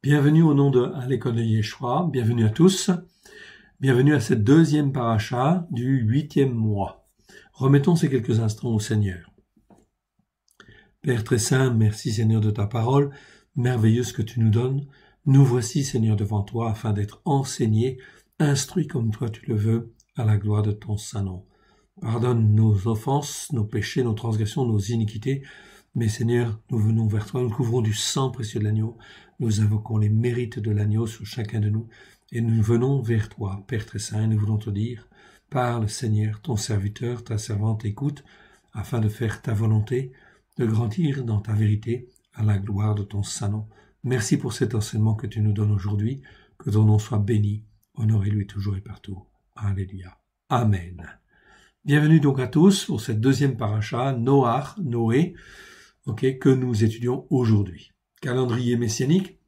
Bienvenue au nom de à l'école de Yeshua, bienvenue à tous, bienvenue à cette deuxième paracha du 8e mois. Remettons ces quelques instants au Seigneur. Père très saint, merci Seigneur de ta parole, merveilleuse que tu nous donnes. Nous voici Seigneur devant toi afin d'être enseignés, instruits comme toi tu le veux, à la gloire de ton saint nom. Pardonne nos offenses, nos péchés, nos transgressions, nos iniquités. Mais Seigneur, nous venons vers toi, nous couvrons du sang précieux de l'agneau, nous invoquons les mérites de l'agneau sur chacun de nous, et nous venons vers toi, Père très saint, et nous voulons te dire, parle Seigneur, ton serviteur, ta servante écoute, afin de faire ta volonté, de grandir dans ta vérité, à la gloire de ton saint nom. Merci pour cet enseignement que tu nous donnes aujourd'hui, que ton nom soit béni, honoré-lui toujours et partout. Alléluia. Amen. Bienvenue donc à tous pour cette deuxième paracha, Noé, que nous étudions aujourd'hui. Calendrier messianique,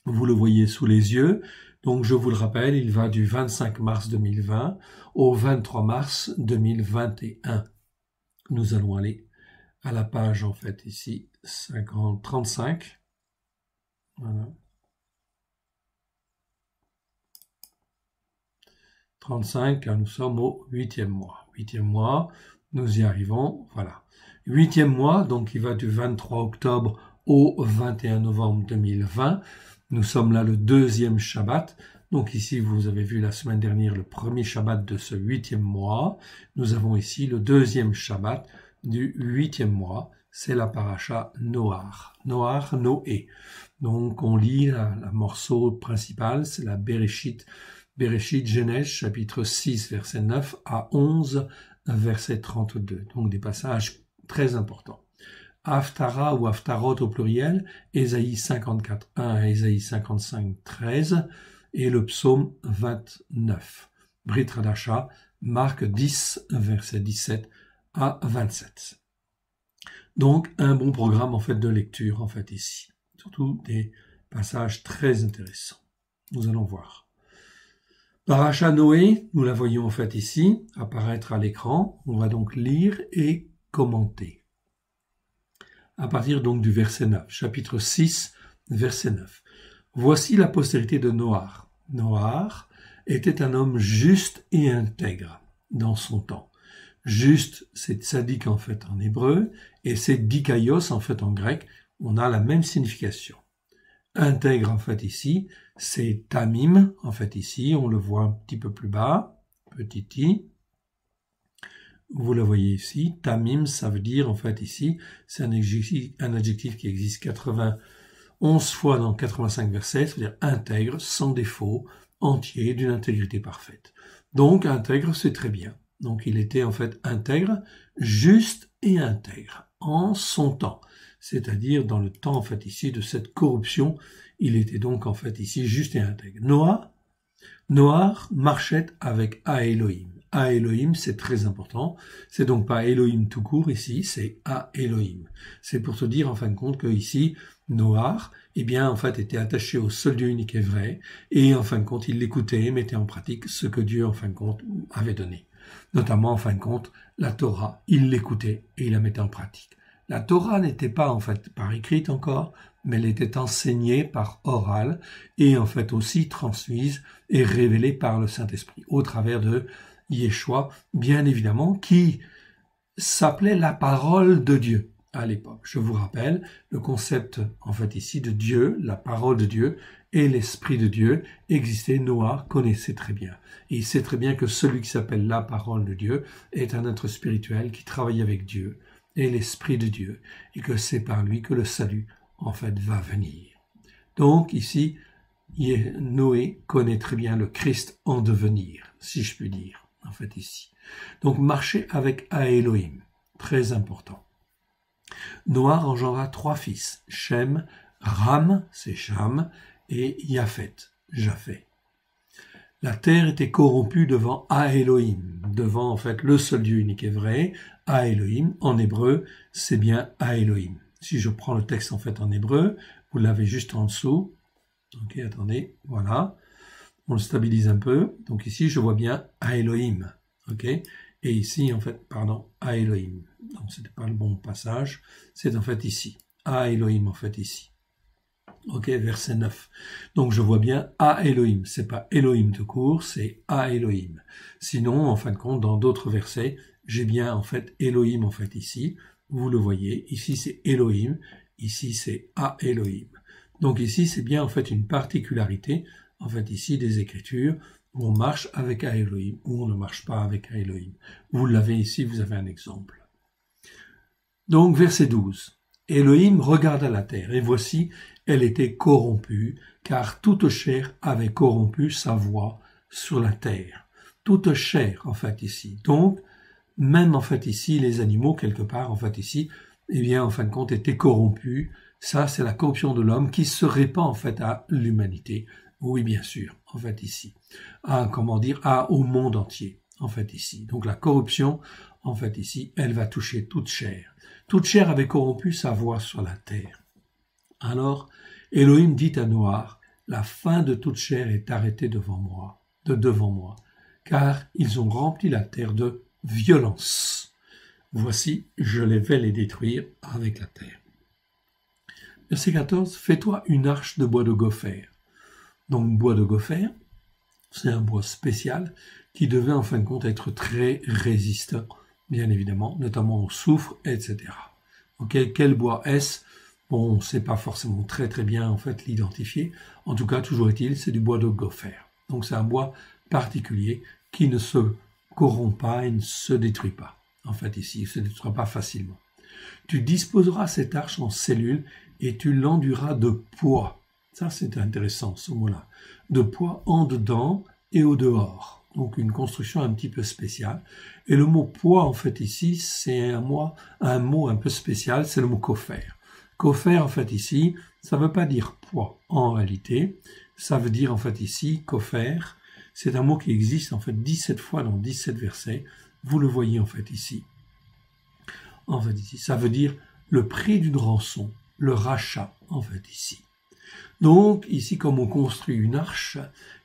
vous le voyez sous les yeux, donc je vous le rappelle, il va du 25 mars 2020 au 23 mars 2021. Nous allons aller à la page en fait ici, 35. Voilà. 35, car nous sommes au 8e mois. 8e mois, nous y arrivons, voilà. 8e mois, donc il va du 23 octobre au 21 novembre 2020. Nous sommes là le deuxième Shabbat. Donc ici, vous avez vu la semaine dernière le premier Shabbat de ce 8e mois. Nous avons ici le deuxième Shabbat du 8e mois. C'est la paracha Noé. Donc on lit la morceau principal, c'est la Bereshit, Genèse, chapitre 6, verset 9 à 11, verset 32. Donc des passages très importants. Haftara ou Haftarot au pluriel, Ésaïe 54, 1 à Ésaïe 55, 13, et le psaume 29. Brit Hadasha, Marc 10, verset 17 à 27. Donc un bon programme en fait de lecture en fait ici. Surtout des passages très intéressants. Nous allons voir. Paracha Noé, nous la voyons en fait ici, apparaître à l'écran. On va donc lire et commenter. À partir donc du verset 9, chapitre 6, verset 9. Voici la postérité de Noach. Noach était un homme juste et intègre dans son temps. Juste, c'est tzadik en fait en hébreu, et c'est dikaios en fait en grec. On a la même signification. Intègre en fait ici, c'est tamim en fait ici, on le voit un petit peu plus bas, petit i. Vous le voyez ici, tamim, ça veut dire en fait ici, c'est un adjectif qui existe 11 fois dans 85 versets, c'est-à-dire intègre, sans défaut, entier, d'une intégrité parfaite. Donc intègre, c'est très bien. Donc il était en fait intègre, juste et intègre, en son temps. C'est-à-dire dans le temps en fait ici de cette corruption, il était donc en fait ici juste et intègre. Noach marchait avec Elohim. Elohim, c'est très important. C'est donc pas Elohim tout court ici, c'est Elohim. C'est pour te dire en fin de compte que ici, Noach, en fait, était attaché au seul Dieu unique et vrai, et en fin de compte, il l'écoutait et mettait en pratique ce que Dieu en fin de compte avait donné. Notamment en fin de compte, la Torah, il l'écoutait et il la mettait en pratique. La Torah n'était pas en fait par écrite encore, mais elle était enseignée par oral et en fait aussi transmise et révélée par le Saint-Esprit au travers de Yeshua, bien évidemment, qui s'appelait la parole de Dieu à l'époque. Je vous rappelle le concept en fait ici de Dieu, la parole de Dieu et l'Esprit de Dieu existait. Noah connaissait très bien. Et il sait très bien que celui qui s'appelle la parole de Dieu est un être spirituel qui travaille avec Dieu et l'Esprit de Dieu, et que c'est par lui que le salut, en fait, va venir. Donc, ici, Noé connaît très bien le Christ en devenir, si je puis dire, en fait, ici. Donc, marcher avec Elohim, très important. Noach engendra 3 fils, Shem, Ram, c'est Cham, et Japheth. La terre était corrompue devant Elohim, devant en fait le seul Dieu unique et vrai. Elohim, en hébreu, c'est bien Elohim. Si je prends le texte en fait en hébreu, vous l'avez juste en dessous. Ok, attendez, voilà. On le stabilise un peu. Donc ici, je vois bien Elohim. Ok, et ici, en fait, Elohim. Donc c'était pas le bon passage. C'est en fait ici. Elohim, en fait, ici. Ok, verset 9. Donc je vois bien à Elohim. C'est pas Elohim tout court, c'est à Elohim. Sinon, en fin de compte, dans d'autres versets, j'ai bien en fait Elohim en fait ici. Vous le voyez, ici c'est Elohim, ici c'est à Elohim. Donc ici c'est bien en fait une particularité en fait ici des Écritures où on marche avec à Elohim, où on ne marche pas avec à Elohim. Vous l'avez ici, vous avez un exemple. Donc verset 12. Elohim regarda la terre, et voici, elle était corrompue, car toute chair avait corrompu sa voix sur la terre. Toute chair, en fait, ici. Donc, même, en fait, ici, les animaux, quelque part, en fait, ici, eh bien, en fin de compte, étaient corrompus. Ça, c'est la corruption de l'homme qui se répand, en fait, à l'humanité. Oui, bien sûr, en fait, ici. Au monde entier, en fait, ici. Donc, la corruption, en fait, ici, elle va toucher toute chair. Toute chair avait corrompu sa voix sur la terre. Alors, Elohim dit à Noach, la fin de toute chair est arrêtée devant moi, car ils ont rempli la terre de violence. Voici, je vais les détruire avec la terre. Verset 14, fais-toi une arche de bois de gopher. Donc, bois de gopher, c'est un bois spécial qui devait en fin de compte être très résistant, bien évidemment, notamment au soufre, etc. Ok, quel bois est-ce? Bon, on ne sait pas forcément très bien en fait l'identifier. En tout cas, toujours est-il, c'est du bois de gopher. Donc c'est un bois particulier qui ne se corrompt pas et ne se détruit pas. En fait, ici, il ne se détruira pas facilement. Tu disposeras cette arche en cellules et tu l'enduiras de poids. Ça, c'est intéressant, ce mot-là. De poids en dedans et au dehors. Donc, une construction un petit peu spéciale. Et le mot poids, en fait, ici, c'est un mot un peu spécial, c'est le mot kopher. Kopher, en fait, ici, ça ne veut pas dire poids en réalité. Ça veut dire, en fait, ici, kopher, c'est un mot qui existe, en fait, 17 fois dans 17 versets. Vous le voyez, en fait, ici. En fait, ici, ça veut dire le prix d'une rançon, le rachat, en fait, ici. Donc, ici, comme on construit une arche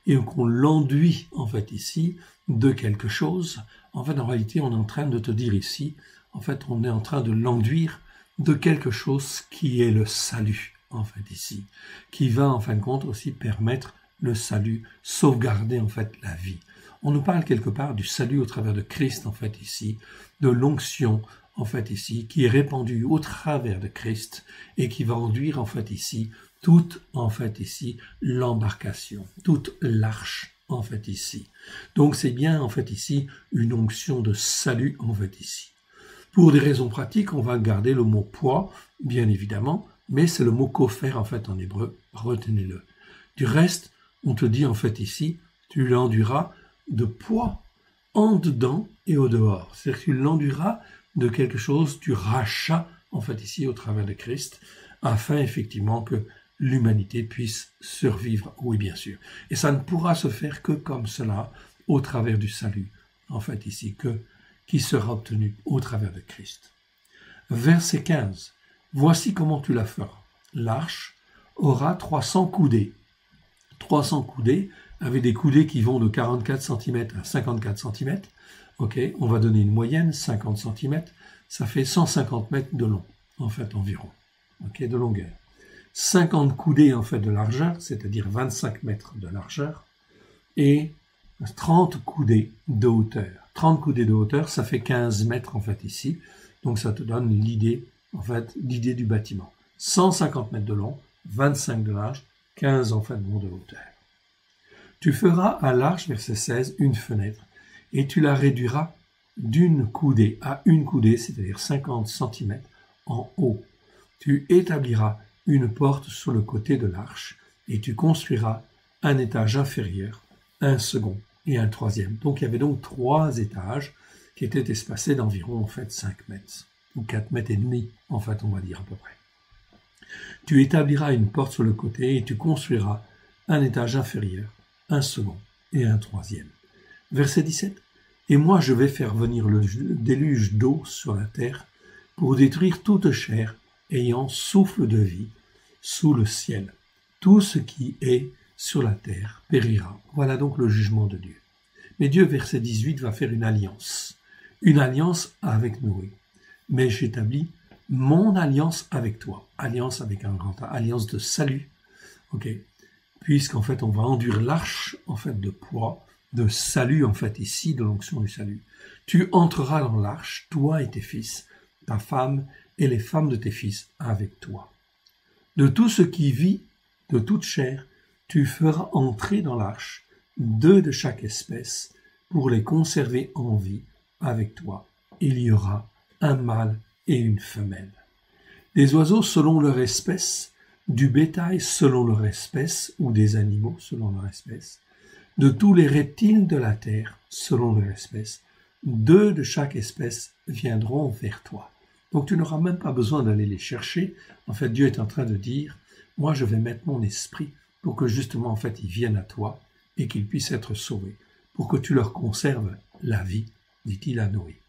et qu'on l'enduit, en fait, ici, de quelque chose, en fait, en réalité, on est en train de te dire ici, en fait, on est en train de l'enduire de quelque chose qui est le salut, en fait, ici, qui va, en fin de compte, aussi permettre le salut, sauvegarder, en fait, la vie. On nous parle quelque part du salut au travers de Christ, en fait, ici, de l'onction, en fait, ici, qui est répandue au travers de Christ et qui va enduire, en fait, ici, toute, en fait, ici, l'embarcation, toute l'arche, en fait, ici. Donc, c'est bien, en fait, ici, une onction de salut, en fait, ici. Pour des raisons pratiques, on va garder le mot poids, bien évidemment, mais c'est le mot kopher, en fait, en hébreu, retenez-le. Du reste, on te dit, en fait, ici, tu l'enduiras de poids en dedans et au dehors. C'est-à-dire que tu l'enduiras de quelque chose, du rachat, en fait, ici, au travers de Christ, afin, effectivement, que l'humanité puisse survivre, oui, bien sûr. Et ça ne pourra se faire que comme cela, au travers du salut, en fait, ici, qui sera obtenu au travers de Christ. Verset 15. Voici comment tu la feras. L'arche aura 300 coudées. 300 coudées, avec des coudées qui vont de 44 cm à 54 cm. Ok, on va donner une moyenne, 50 cm. Ça fait 150 mètres de long, en fait, environ. Ok, de longueur. 50 coudées, en fait, de largeur, c'est-à-dire 25 mètres de largeur. Et 30 coudées de hauteur. 30 coudées de hauteur, ça fait 15 mètres, en fait, ici. Donc, ça te donne l'idée, en fait, l'idée du bâtiment. 150 mètres de long, 25 de large, 15, en fait, de hauteur. Tu feras à l'arche, verset 16, une fenêtre, et tu la réduiras d'une coudée à une coudée, c'est-à-dire 50 cm en haut. Tu établiras une porte sur le côté de l'arche, et tu construiras un étage inférieur, un second et un troisième. Donc il y avait donc 3 étages qui étaient espacés d'environ en fait 5 mètres, ou 4 mètres et demi, en fait on va dire à peu près. Tu établiras une porte sur le côté et tu construiras un étage inférieur, un second et un troisième. Verset 17. Et moi je vais faire venir le déluge d'eau sur la terre pour détruire toute chair ayant souffle de vie sous le ciel. Tout ce qui est sur la terre périra. Voilà donc le jugement de Dieu. Mais Dieu, verset 18, va faire une alliance avec Noé. Mais j'établis mon alliance avec toi, alliance avec un grand A, alliance de salut, Ok. Puisqu'en fait, on va enduire l'arche, en fait, de poids, de salut, en fait, ici, de l'onction du salut. Tu entreras dans l'arche, toi et tes fils, ta femme et les femmes de tes fils avec toi. De tout ce qui vit, de toute chair, tu feras entrer dans l'arche 2 de chaque espèce pour les conserver en vie avec toi. Il y aura un mâle et une femelle. Des oiseaux selon leur espèce, du bétail selon leur espèce ou des animaux selon leur espèce, de tous les reptiles de la terre selon leur espèce, 2 de chaque espèce viendront vers toi. Donc tu n'auras même pas besoin d'aller les chercher. En fait, Dieu est en train de dire, moi je vais mettre mon esprit pour que justement en fait ils viennent à toi et qu'ils puissent être sauvés, pour que tu leur conserves la vie, dit-il à Noé.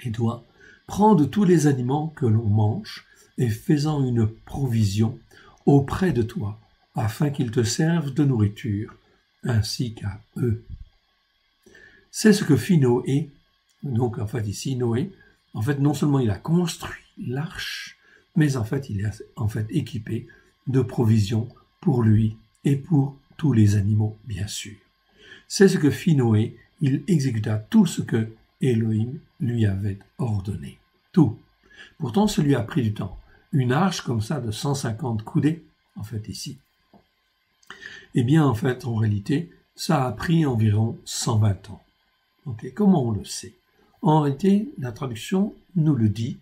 Et toi, prends de tous les aliments que l'on mange et fais-en une provision auprès de toi, afin qu'ils te servent de nourriture, ainsi qu'à eux. C'est ce que fit Noé. Donc en fait ici, Noé, en fait non seulement il a construit l'arche, mais en fait il est en fait équipé de provisions pour lui et pour tous les animaux, bien sûr. C'est ce que fit Noé, il exécuta tout ce que Elohim lui avait ordonné. Tout. Pourtant, ce lui a pris du temps. Une arche comme ça de 150 coudées, en fait ici. Eh bien, en fait, en réalité, ça a pris environ 120 ans. Okay, comment on le sait? En réalité, la traduction nous le dit,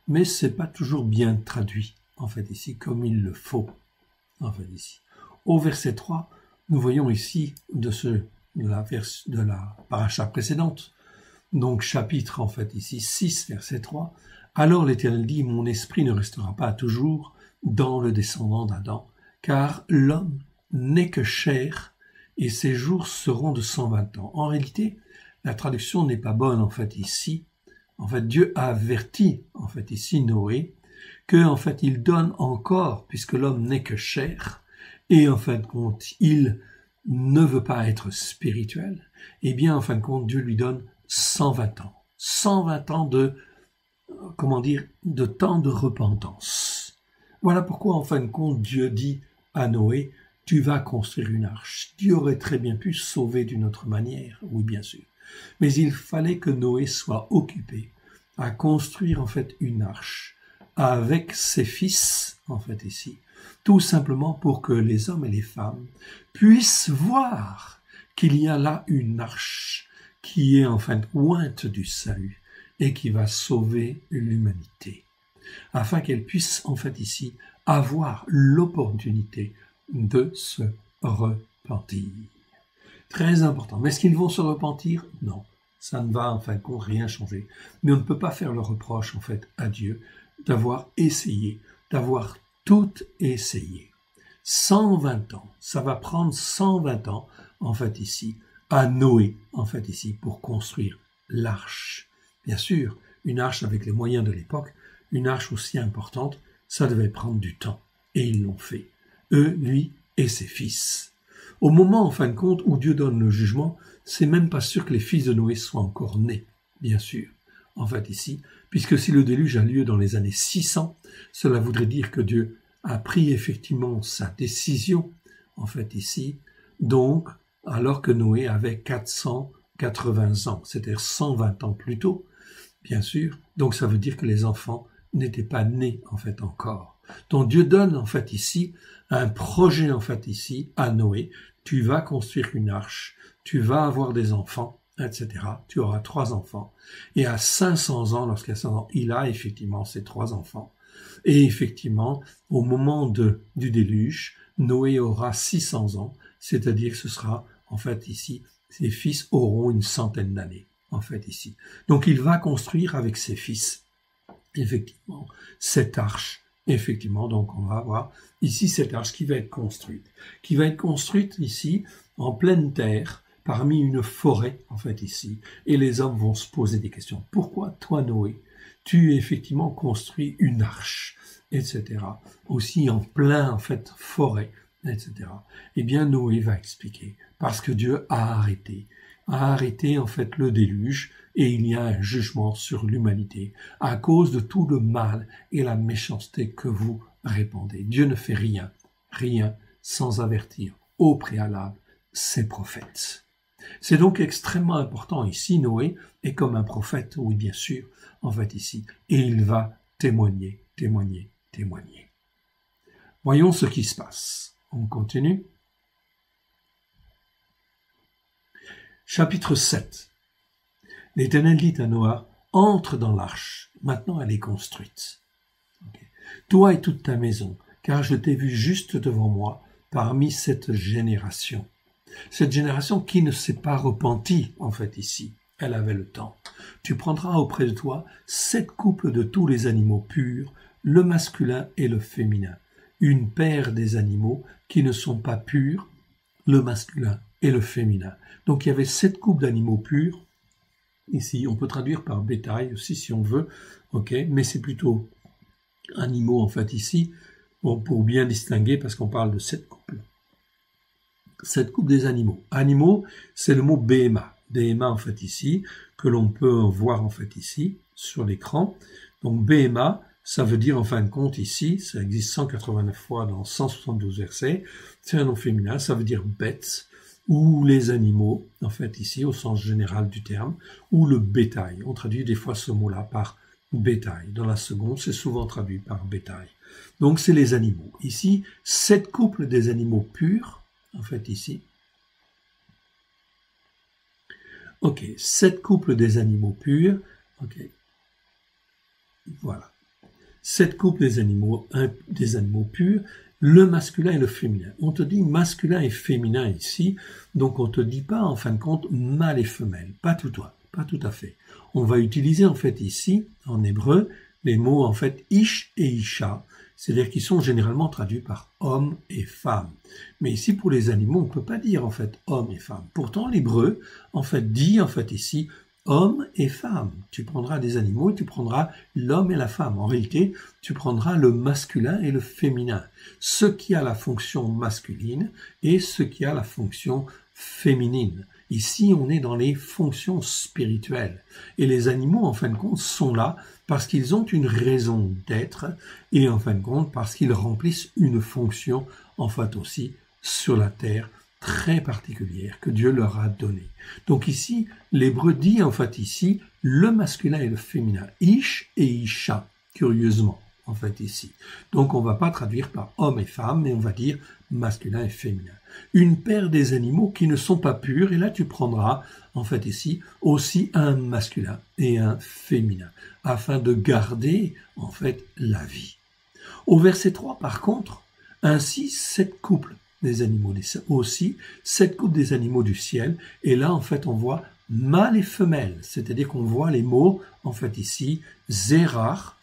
mais c'est pas toujours bien traduit, en fait ici, comme il le faut, en fait ici. Au verset 3, nous voyons ici de la paracha précédente, donc chapitre en fait ici 6, verset 3, « Alors l'Éternel dit, mon esprit ne restera pas toujours dans le descendant d'Adam, car l'homme n'est que chair, et ses jours seront de 120 ans. » En réalité, la traduction n'est pas bonne en fait ici. En fait, Dieu a averti en fait ici Noé que en fait il donne encore, puisque l'homme n'est que chair, et en fin de compte il ne veut pas être spirituel, eh bien en fin de compte Dieu lui donne 120 ans. 120 ans de, de temps de repentance. Voilà pourquoi en fin de compte Dieu dit à Noé, tu vas construire une arche. Dieu aurait très bien pu sauver d'une autre manière, oui bien sûr. Mais il fallait que Noé soit occupé à construire en fait une arche avec ses fils, en fait ici, tout simplement pour que les hommes et les femmes puissent voir qu'il y a là une arche qui est en fin de pointe du salut et qui va sauver l'humanité, afin qu'elle puisse en fait ici avoir l'opportunité de se repentir. Très important. Mais est-ce qu'ils vont se repentir? Non. Ça ne va en fin de compte rien changer. Mais on ne peut pas faire le reproche en fait à Dieu d'avoir essayé, d'avoir tout essayé. 120 ans. Ça va prendre 120 ans en fait ici à Noé en fait ici pour construire l'arche. Bien sûr, une arche avec les moyens de l'époque, une arche aussi importante, ça devait prendre du temps. Et ils l'ont fait. Eux, lui et ses fils. Au moment, en fin de compte, où Dieu donne le jugement, c'est même pas sûr que les fils de Noé soient encore nés, bien sûr. En fait, ici, puisque si le déluge a lieu dans les années 600, cela voudrait dire que Dieu a pris effectivement sa décision, en fait, ici, donc, alors que Noé avait 480 ans, c'est-à-dire 120 ans plus tôt, bien sûr. Donc, ça veut dire que les enfants n'étaient pas nés, en fait, encore. Donc, Dieu donne, en fait, ici, un projet, en fait, ici, à Noé. Tu vas construire une arche, tu vas avoir des enfants, etc. Tu auras 3 enfants. Et à 500 ans, lorsqu'il a 500 ans, il a effectivement ses 3 enfants. Et effectivement, au moment du déluge, Noé aura 600 ans, c'est-à-dire que ce sera, en fait, ici, ses fils auront une centaine d'années, en fait, ici. Donc, il va construire avec ses fils, effectivement, cette arche. Effectivement, donc on va avoir ici cette arche qui va être construite ici en pleine terre parmi une forêt en fait ici, et les hommes vont se poser des questions. Pourquoi toi Noé, tu effectivement construis une arche, etc. Aussi en plein en fait forêt, etc. Eh bien Noé va expliquer parce que Dieu a arrêté en fait le déluge. Et il y a un jugement sur l'humanité à cause de tout le mal et la méchanceté que vous répandez. Dieu ne fait rien sans avertir au préalable ses prophètes. C'est donc extrêmement important ici, Noé est comme un prophète, oui bien sûr, en fait ici, et il va témoigner. Voyons ce qui se passe. On continue. Chapitre 7. L'Éternel dit à Noé, entre dans l'arche, maintenant elle est construite. Okay. Toi et toute ta maison, car je t'ai vu juste devant moi, parmi cette génération. Cette génération qui ne s'est pas repentie, en fait, ici. Elle avait le temps. Tu prendras auprès de toi 7 couples de tous les animaux purs, le masculin et le féminin. Une paire des animaux qui ne sont pas purs, le masculin et le féminin. Donc il y avait 7 couples d'animaux purs. Ici, on peut traduire par bétail aussi si on veut. Ok, mais c'est plutôt animaux, en fait, ici, bon, pour bien distinguer, parce qu'on parle de 7 couples. 7 couples des animaux. Animaux, c'est le mot BMA. BMA, en fait, ici, que l'on peut voir, en fait, ici, sur l'écran. Donc, BMA, ça veut dire, en fin de compte, ici, ça existe 189 fois dans 172 versets. C'est un nom féminin, ça veut dire bête, ou les animaux, en fait, ici, au sens général du terme, ou le bétail. On traduit des fois ce mot-là par bétail. Dans la seconde, c'est souvent traduit par bétail. Donc, c'est les animaux. Ici, 7 couples des animaux purs, en fait, ici. Ok, 7 couples des animaux purs. Ok, voilà. 7 couples des animaux purs, le masculin et le féminin. On te dit masculin et féminin ici, donc on te dit pas, en fin de compte, mâle et femelle. Pas tout à fait. On va utiliser, en fait, ici, en hébreu, les mots, en fait, ish et isha, c'est-à-dire qu'ils sont généralement traduits par homme et femme. Mais ici, pour les animaux, on ne peut pas dire, en fait, homme et femme. Pourtant, l'hébreu, en fait, dit, en fait, ici, homme et femme. Tu prendras des animaux et tu prendras l'homme et la femme. En réalité, tu prendras le masculin et le féminin. Ce qui a la fonction masculine et ce qui a la fonction féminine. Ici, on est dans les fonctions spirituelles. Et les animaux, en fin de compte, sont là parce qu'ils ont une raison d'être et, en fin de compte, parce qu'ils remplissent une fonction, en fait aussi, sur la terre, très particulière que Dieu leur a donnée. Donc ici, l'hébreu dit, en fait, ici, le masculin et le féminin. Ish et isha, curieusement, en fait, ici. Donc, on ne va pas traduire par homme et femme, mais on va dire masculin et féminin. Une paire des animaux qui ne sont pas purs, et là tu prendras, en fait ici, aussi un masculin et un féminin, afin de garder, en fait, la vie. Au verset 3, par contre, ainsi 7 couples des animaux, aussi 7 couples des animaux du ciel, et là, en fait, on voit mâle et femelle, c'est-à-dire qu'on voit les mots, en fait ici, Zarar,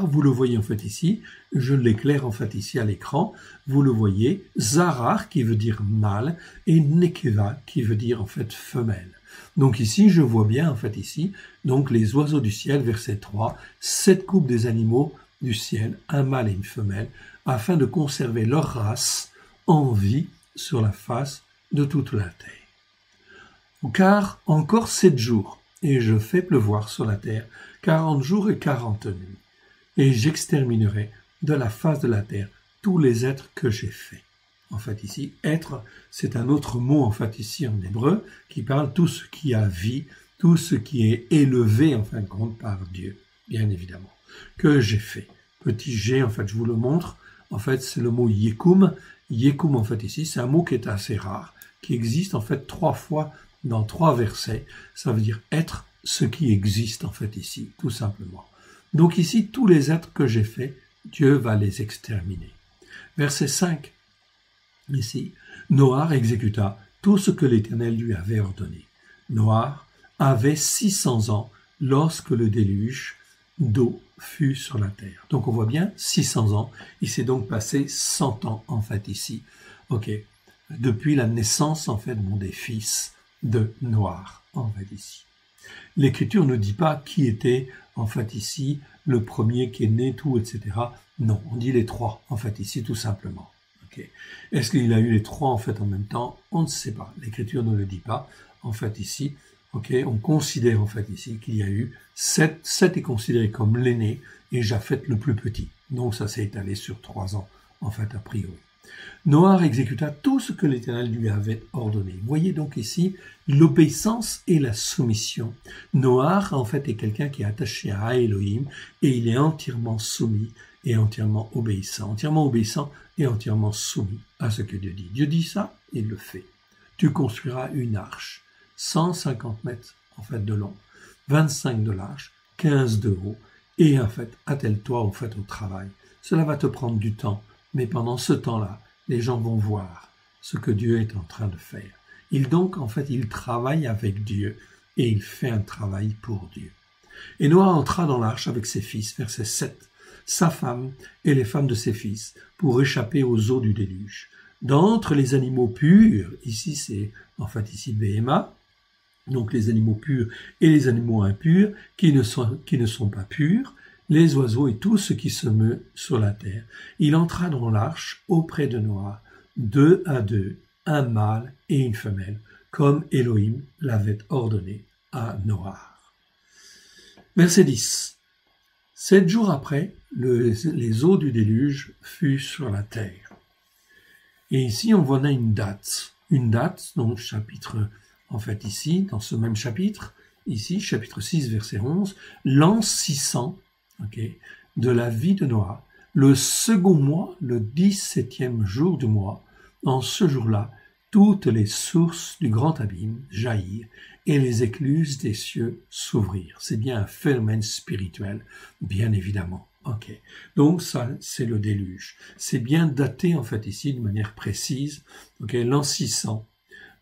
vous le voyez en fait ici, je l'éclaire en fait ici à l'écran, vous le voyez, Zarar qui veut dire mâle et Nekeva qui veut dire en fait femelle. Donc ici, je vois bien en fait ici, donc les oiseaux du ciel, verset 3, 7 couples des animaux du ciel, un mâle et une femelle, afin de conserver leur race en vie sur la face de toute la terre. Car encore 7 jours, et je fais pleuvoir sur la terre 40 jours et 40 nuits, et j'exterminerai de la face de la terre tous les êtres que j'ai faits. En fait ici, être, c'est un autre mot en fait ici en hébreu, qui parle tout ce qui a vie, tout ce qui est élevé en fin de compte par Dieu, bien évidemment, que j'ai fait. Petit g, en fait, je vous le montre, en fait c'est le mot yekum. Yekum en fait ici, c'est un mot qui est assez rare, qui existe en fait 3 fois dans 3 versets, ça veut dire être ce qui existe en fait ici, tout simplement. Donc ici, tous les êtres que j'ai faits, Dieu va les exterminer. Verset 5, ici, Noah exécuta tout ce que l'Éternel lui avait ordonné. Noah avait 600 ans lorsque le déluge d'eau fut sur la terre. Donc on voit bien 600 ans, il s'est donc passé 100 ans en fait ici. Ok, depuis la naissance en fait des fils de Noah en fait ici. L'Écriture ne dit pas qui était en fait ici le premier qui est né, tout, etc. Non, on dit les 3 en fait ici tout simplement. Okay. Est-ce qu'il a eu les 3 en fait en même temps? On ne sait pas. L'Écriture ne le dit pas. En fait ici, Ok, on considère en fait ici qu'il y a eu Seth. Seth est considéré comme l'aîné et Japheth le plus petit. Donc ça s'est étalé sur 3 ans, en fait, a priori. Noach exécuta tout ce que l'Éternel lui avait ordonné. Vous voyez donc ici l'obéissance et la soumission. Noach, en fait, est quelqu'un qui est attaché à Elohim et il est entièrement soumis et entièrement obéissant et entièrement soumis à ce que Dieu dit. Dieu dit ça, il le fait. Tu construiras une arche, 150 mètres en fait de long, 25 de large, 15 de haut, et en fait, attelle-toi en fait au travail. Cela va te prendre du temps, mais pendant ce temps-là, les gens vont voir ce que Dieu est en train de faire. Il travaille avec Dieu et il fait un travail pour Dieu. Et Noah entra dans l'arche avec ses fils, verset 7, sa femme et les femmes de ses fils, pour échapper aux eaux du déluge. D'entre les animaux purs, ici c'est Béhéma, donc les animaux purs et les animaux impurs, qui ne sont pas purs, les oiseaux et tout ce qui se meut sur la terre. Il entra dans l'arche auprès de Noah, 2 à 2, un mâle et une femelle, comme Elohim l'avait ordonné à Noah. Verset 10. 7 jours après, les eaux du déluge furent sur la terre. Et ici, on voit une date, donc chapitre, ici, dans ce même chapitre, ici, chapitre 6, verset 11, l'an 600, de la vie de Noah, le second mois, le 17e jour du mois, en ce jour-là, toutes les sources du grand abîme jaillirent et les écluses des cieux s'ouvrirent. C'est bien un phénomène spirituel, bien évidemment. Donc ça, c'est le déluge. C'est bien daté ici de manière précise. L'an 600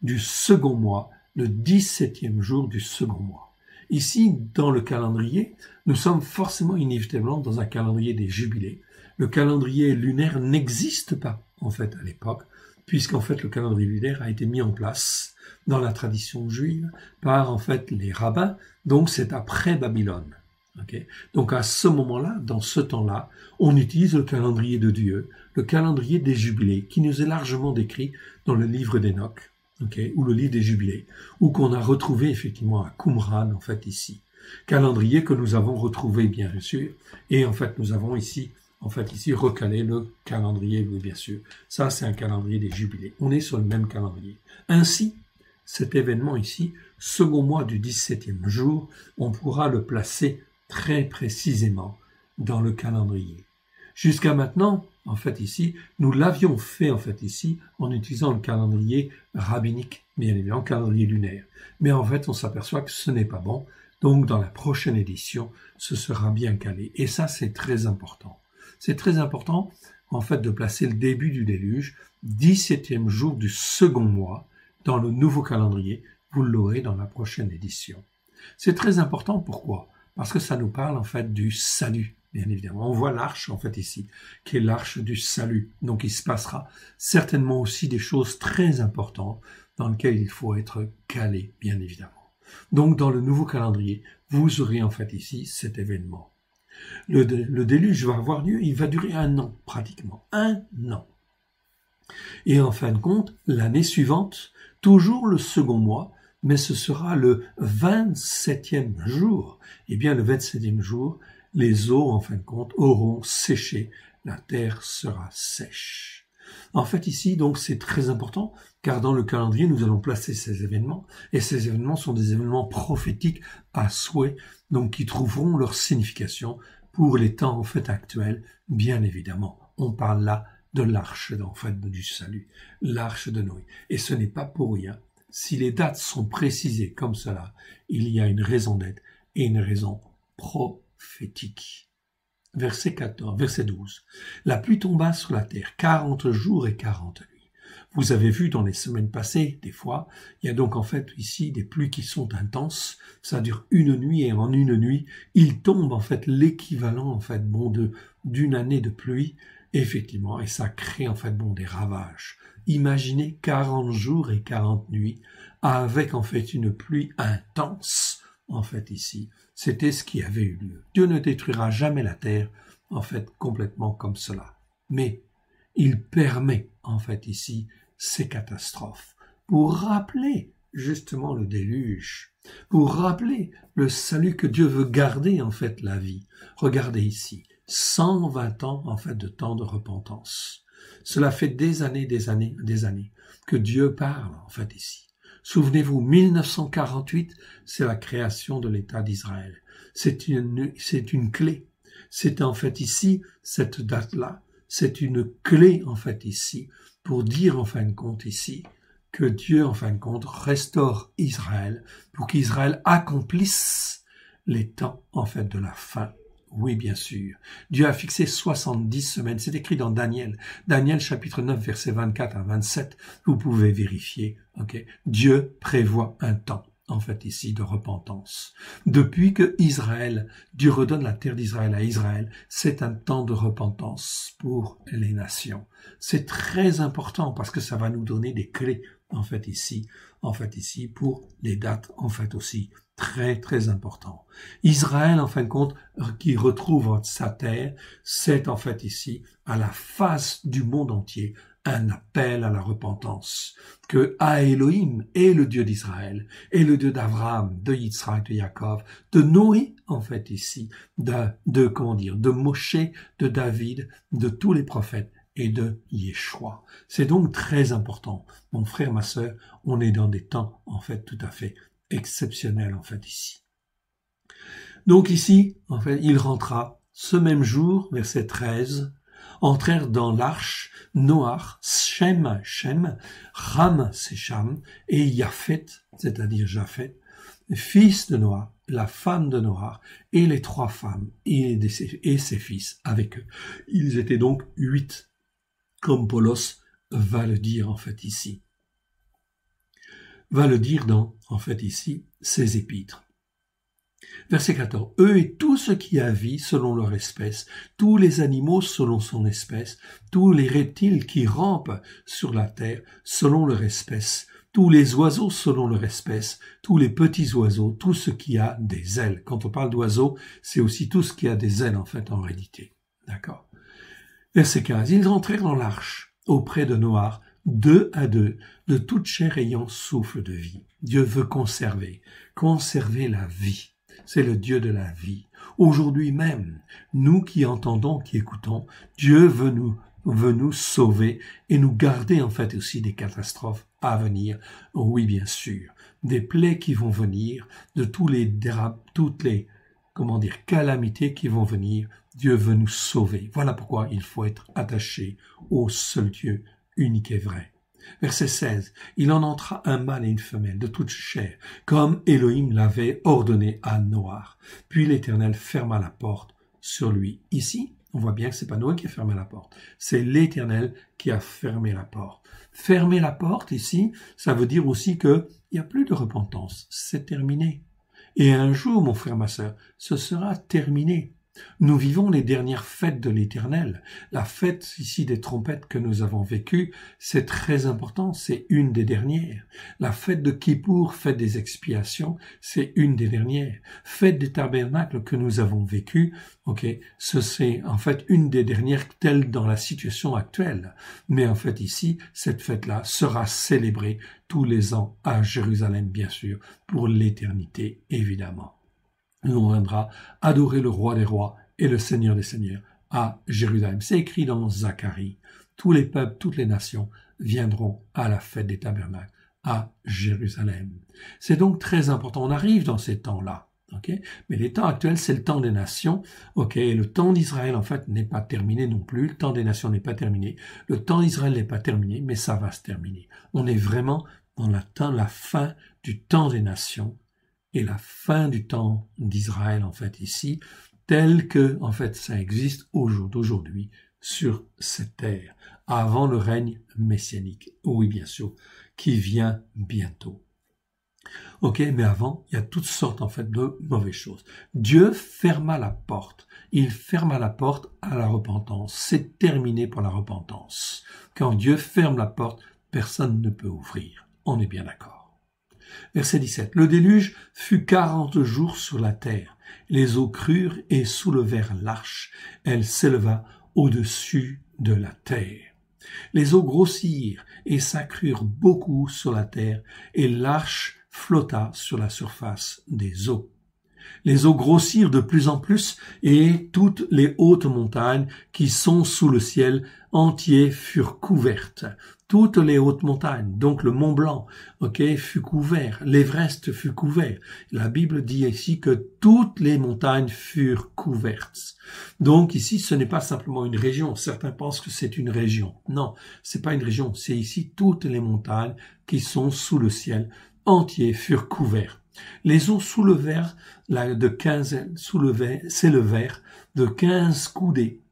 du second mois, le 17e jour du second mois. Ici, dans le calendrier, nous sommes forcément inévitablement dans un calendrier des jubilés. Le calendrier lunaire n'existe pas, à l'époque, puisqu'en fait, le calendrier lunaire a été mis en place dans la tradition juive par, les rabbins, donc c'est après Babylone. Donc à ce moment-là, dans ce temps-là, on utilise le calendrier de Dieu, le calendrier des jubilés, qui nous est largement décrit dans le livre d'Enoch, ou le livre des jubilés, ou qu'on a retrouvé effectivement à Qumran, ici. Calendrier que nous avons retrouvé, bien sûr, et nous avons ici, recalé le calendrier, oui, bien sûr. Ça, c'est un calendrier des jubilés. On est sur le même calendrier. Ainsi, cet événement ici, second mois du 17e jour, on pourra le placer très précisément dans le calendrier. Jusqu'à maintenant, ici, nous l'avions fait, ici, en utilisant le calendrier rabbinique, bien évidemment, calendrier lunaire. Mais on s'aperçoit que ce n'est pas bon. Donc, dans la prochaine édition, ce sera bien calé. Et ça, c'est très important. C'est très important, de placer le début du déluge, 17e jour du second mois, dans le nouveau calendrier. Vous l'aurez dans la prochaine édition. C'est très important, pourquoi ? Parce que ça nous parle, du salut. Bien évidemment, on voit l'arche, ici, qui est l'arche du salut. Donc, il se passera certainement aussi des choses très importantes dans lesquelles il faut être calé, bien évidemment. Donc, dans le nouveau calendrier, vous aurez, ici, cet événement. Le déluge va avoir lieu, il va durer 1 an, pratiquement. 1 an. Et en fin de compte, l'année suivante, toujours le second mois, mais ce sera le 27e jour. Eh bien, le 27e jour, les eaux, en fin de compte, auront séché. La terre sera sèche. Ici, donc, c'est très important, car dans le calendrier, nous allons placer ces événements, et ces événements sont des événements prophétiques à souhait, donc qui trouveront leur signification pour les temps, actuels, bien évidemment. On parle là de l'arche, du salut, l'arche de Noé. Et ce n'est pas pour rien. Si les dates sont précisées comme cela, il y a une raison d'être et une raison prophétique. Verset 12. La pluie tomba sur la terre 40 jours et 40 nuits. Vous avez vu dans les semaines passées, des fois, il y a donc ici des pluies qui sont intenses. Ça dure 1 nuit et en 1 nuit, il tombe l'équivalent d'une année de pluie. Effectivement, et ça crée des ravages. Imaginez 40 jours et 40 nuits avec une pluie intense, ici. C'était ce qui avait eu lieu. Dieu ne détruira jamais la terre, complètement comme cela. Mais il permet, ici, ces catastrophes pour rappeler justement le déluge, pour rappeler le salut que Dieu veut garder en fait la vie. Regardez ici, 120 ans en fait de temps de repentance. Cela fait des années que Dieu parle en fait ici. Souvenez-vous, 1948, c'est la création de l'État d'Israël. C'est une clé. C'est en fait ici, cette date-là, c'est une clé en fait ici, pour dire en fin de compte ici, que Dieu en fin de compte restaure Israël, pour qu'Israël accomplisse les temps en fait de la fin. Oui, bien sûr. Dieu a fixé 70 semaines. C'est écrit dans Daniel. Daniel chapitre 9, versets 24 à 27. Vous pouvez vérifier. Okay. Dieu prévoit un temps, en fait, ici, de repentance. Depuis que Dieu redonne la terre d'Israël à Israël, c'est un temps de repentance pour les nations. C'est très important parce que ça va nous donner des clés, en fait, ici, pour les dates, en fait, aussi. Très, très important. Israël, en fin de compte, qui retrouve sa terre, c'est en fait ici, à la face du monde entier, un appel à la repentance. Que Elohim est le Dieu d'Israël, est le Dieu d'Abraham, de Yitzhak, de Jacob, de Noé, en fait ici, de Moshe, de David, de tous les prophètes, et de Yeshua. C'est donc très important. Mon frère, ma sœur, on est dans des temps, en fait, tout à fait exceptionnel en fait ici. Donc ici, en fait, il rentra ce même jour, verset 13, entrèrent dans l'arche Noach, Shem, Ram, c'est Cham, et Yaphet, c'est-à-dire Japhet, fils de Noach, la femme de Noach, et les 3 femmes, et ses fils avec eux. Ils étaient donc 8, comme Paulos va le dire en fait ici. Va le dire dans, en fait, ici, ses épîtres. Verset 14. Eux et tout ce qui a vie selon leur espèce, tous les animaux selon son espèce, tous les reptiles qui rampent sur la terre selon leur espèce, tous les oiseaux selon leur espèce, tous les petits oiseaux, tout ce qui a des ailes. Quand on parle d'oiseaux, c'est aussi tout ce qui a des ailes, en fait, en réalité. D'accord? Verset 15. Ils entrèrent dans l'arche auprès de Noach, 2 à 2, de toute chair ayant souffle de vie. Dieu veut conserver la vie. C'est le Dieu de la vie. Aujourd'hui même, nous qui entendons, qui écoutons, Dieu veut nous sauver et nous garder en fait aussi des catastrophes à venir. Oui, bien sûr. Des plaies qui vont venir, de toutes les calamités qui vont venir. Dieu veut nous sauver. Voilà pourquoi il faut être attaché au seul Dieu unique et vrai. Verset 16. Il en entra un mâle et une femelle de toute chair, comme Elohim l'avait ordonné à Noach. Puis l'Éternel ferma la porte sur lui. Ici, on voit bien que c'est pas Noé qui a fermé la porte. C'est l'Éternel qui a fermé la porte. Fermer la porte ici, ça veut dire aussi que il n'y a plus de repentance. C'est terminé. Et un jour, mon frère, ma sœur, ce sera terminé. Nous vivons les dernières fêtes de l'Éternel. La fête ici des trompettes que nous avons vécue, c'est très important, c'est une des dernières. La fête de Kippour, fête des expiations, c'est une des dernières. Fête des tabernacles que nous avons vécue, c'est en fait une des dernières telle dans la situation actuelle. Mais en fait ici, cette fête-là sera célébrée tous les ans à Jérusalem, bien sûr, pour l'éternité, évidemment. On viendra adorer le roi des rois et le seigneur des seigneurs à Jérusalem. C'est écrit dans Zacharie. Tous les peuples, toutes les nations viendront à la fête des tabernacles à Jérusalem. C'est donc très important. On arrive dans ces temps-là. Mais les temps actuels, c'est le temps des nations. Et le temps d'Israël, en fait, n'est pas terminé non plus. Le temps des nations n'est pas terminé. Le temps d'Israël n'est pas terminé, mais ça va se terminer. On est vraiment dans la fin du temps des nations et la fin du temps d'Israël, en fait, ici, tel que, en fait, ça existe au jour d'aujourd'hui sur cette terre, avant le règne messianique. Oui, bien sûr, qui vient bientôt. Mais avant, il y a toutes sortes, en fait, de mauvaises choses. Dieu ferma la porte. Il ferma la porte à la repentance. C'est terminé pour la repentance. Quand Dieu ferme la porte, personne ne peut ouvrir. On est bien d'accord. Verset 17. Le déluge fut 40 jours sur la terre. Les eaux crurent et soulevèrent l'arche. Elle s'éleva au-dessus de la terre. Les eaux grossirent et s'accrurent beaucoup sur la terre, et l'arche flotta sur la surface des eaux. Les eaux grossirent de plus en plus, et toutes les hautes montagnes qui sont sous le ciel entier furent couvertes. Toutes les hautes montagnes, donc le Mont Blanc, fut couvert, l'Everest fut couvert. La Bible dit ici que toutes les montagnes furent couvertes. Donc ici, ce n'est pas simplement une région. Certains pensent que c'est une région. Non, c'est pas une région. C'est ici toutes les montagnes qui sont sous le ciel entier furent couvertes. Les eaux s'élevèrent de 15 coudées,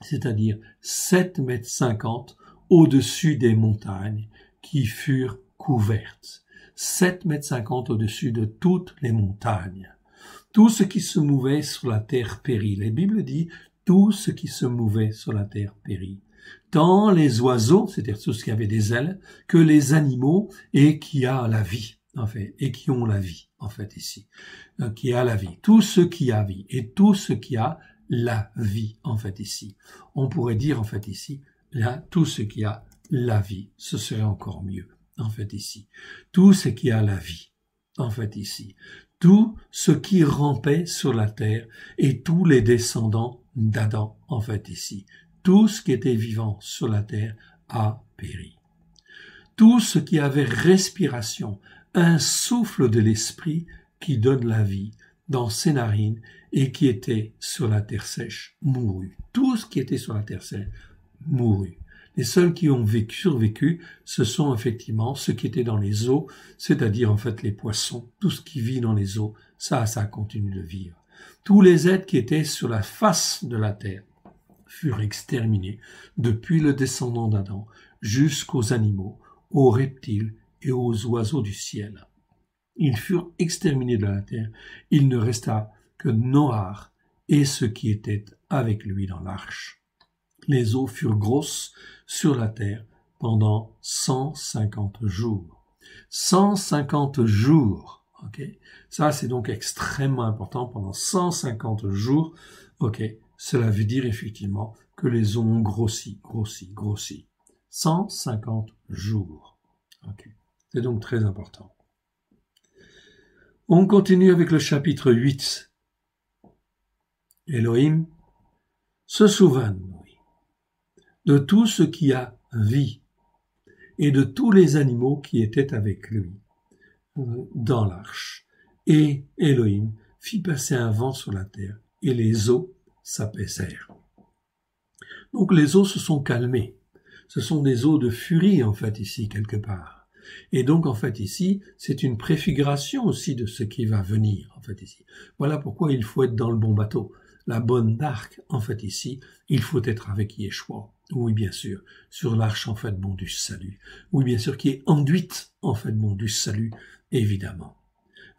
c'est-à-dire 7,50 m au-dessus des montagnes qui furent couvertes. 7,50 m au-dessus de toutes les montagnes. Tout ce qui se mouvait sur la terre périt. La Bible dit tout ce qui se mouvait sur la terre périt. Tant les oiseaux, c'est-à-dire tout ce qui avait des ailes, que les animaux et qui a la vie. En fait, et qui ont la vie, en fait, ici, qui a la vie, tout ce qui a vie, et tout ce qui a la vie, en fait, ici. On pourrait dire, en fait, ici, là, tout ce qui a la vie, ce serait encore mieux, en fait, ici. Tout ce qui a la vie, en fait, ici. Tout ce qui rampait sur la terre, et tous les descendants d'Adam, en fait, ici. Tout ce qui était vivant sur la terre a péri. Tout ce qui avait respiration, un souffle de l'esprit qui donne la vie dans ses narines et qui était sur la terre sèche mourut. Tout ce qui était sur la terre sèche mourut. Les seuls qui ont survécu, ce sont effectivement ceux qui étaient dans les eaux, c'est-à-dire en fait les poissons. Tout ce qui vit dans les eaux, ça continue de vivre. Tous les êtres qui étaient sur la face de la terre furent exterminés, depuis le descendant d'Adam jusqu'aux animaux, aux reptiles et aux oiseaux du ciel. Ils furent exterminés de la terre. Il ne resta que Noach et ceux qui étaient avec lui dans l'arche. Les eaux furent grosses sur la terre pendant 150 jours. 150 jours, Ça, c'est donc extrêmement important. Pendant 150 jours, Cela veut dire effectivement que les eaux ont grossi. 150 jours, C'est donc très important. On continue avec le chapitre 8. Elohim se souvint de tout ce qui a vie et de tous les animaux qui étaient avec lui dans l'arche. Et Elohim fit passer un vent sur la terre et les eaux s'apaisèrent. Donc les eaux se sont calmées. Ce sont des eaux de furie en fait ici quelque part. Et donc, en fait, ici, c'est une préfiguration aussi de ce qui va venir, en fait, ici. Voilà pourquoi il faut être dans le bon bateau. La bonne barque, en fait, ici, il faut être avec Yeshua. Oui, bien sûr, sur l'arche, en fait, du salut. Oui, bien sûr, qui est enduite, en fait, du salut, évidemment.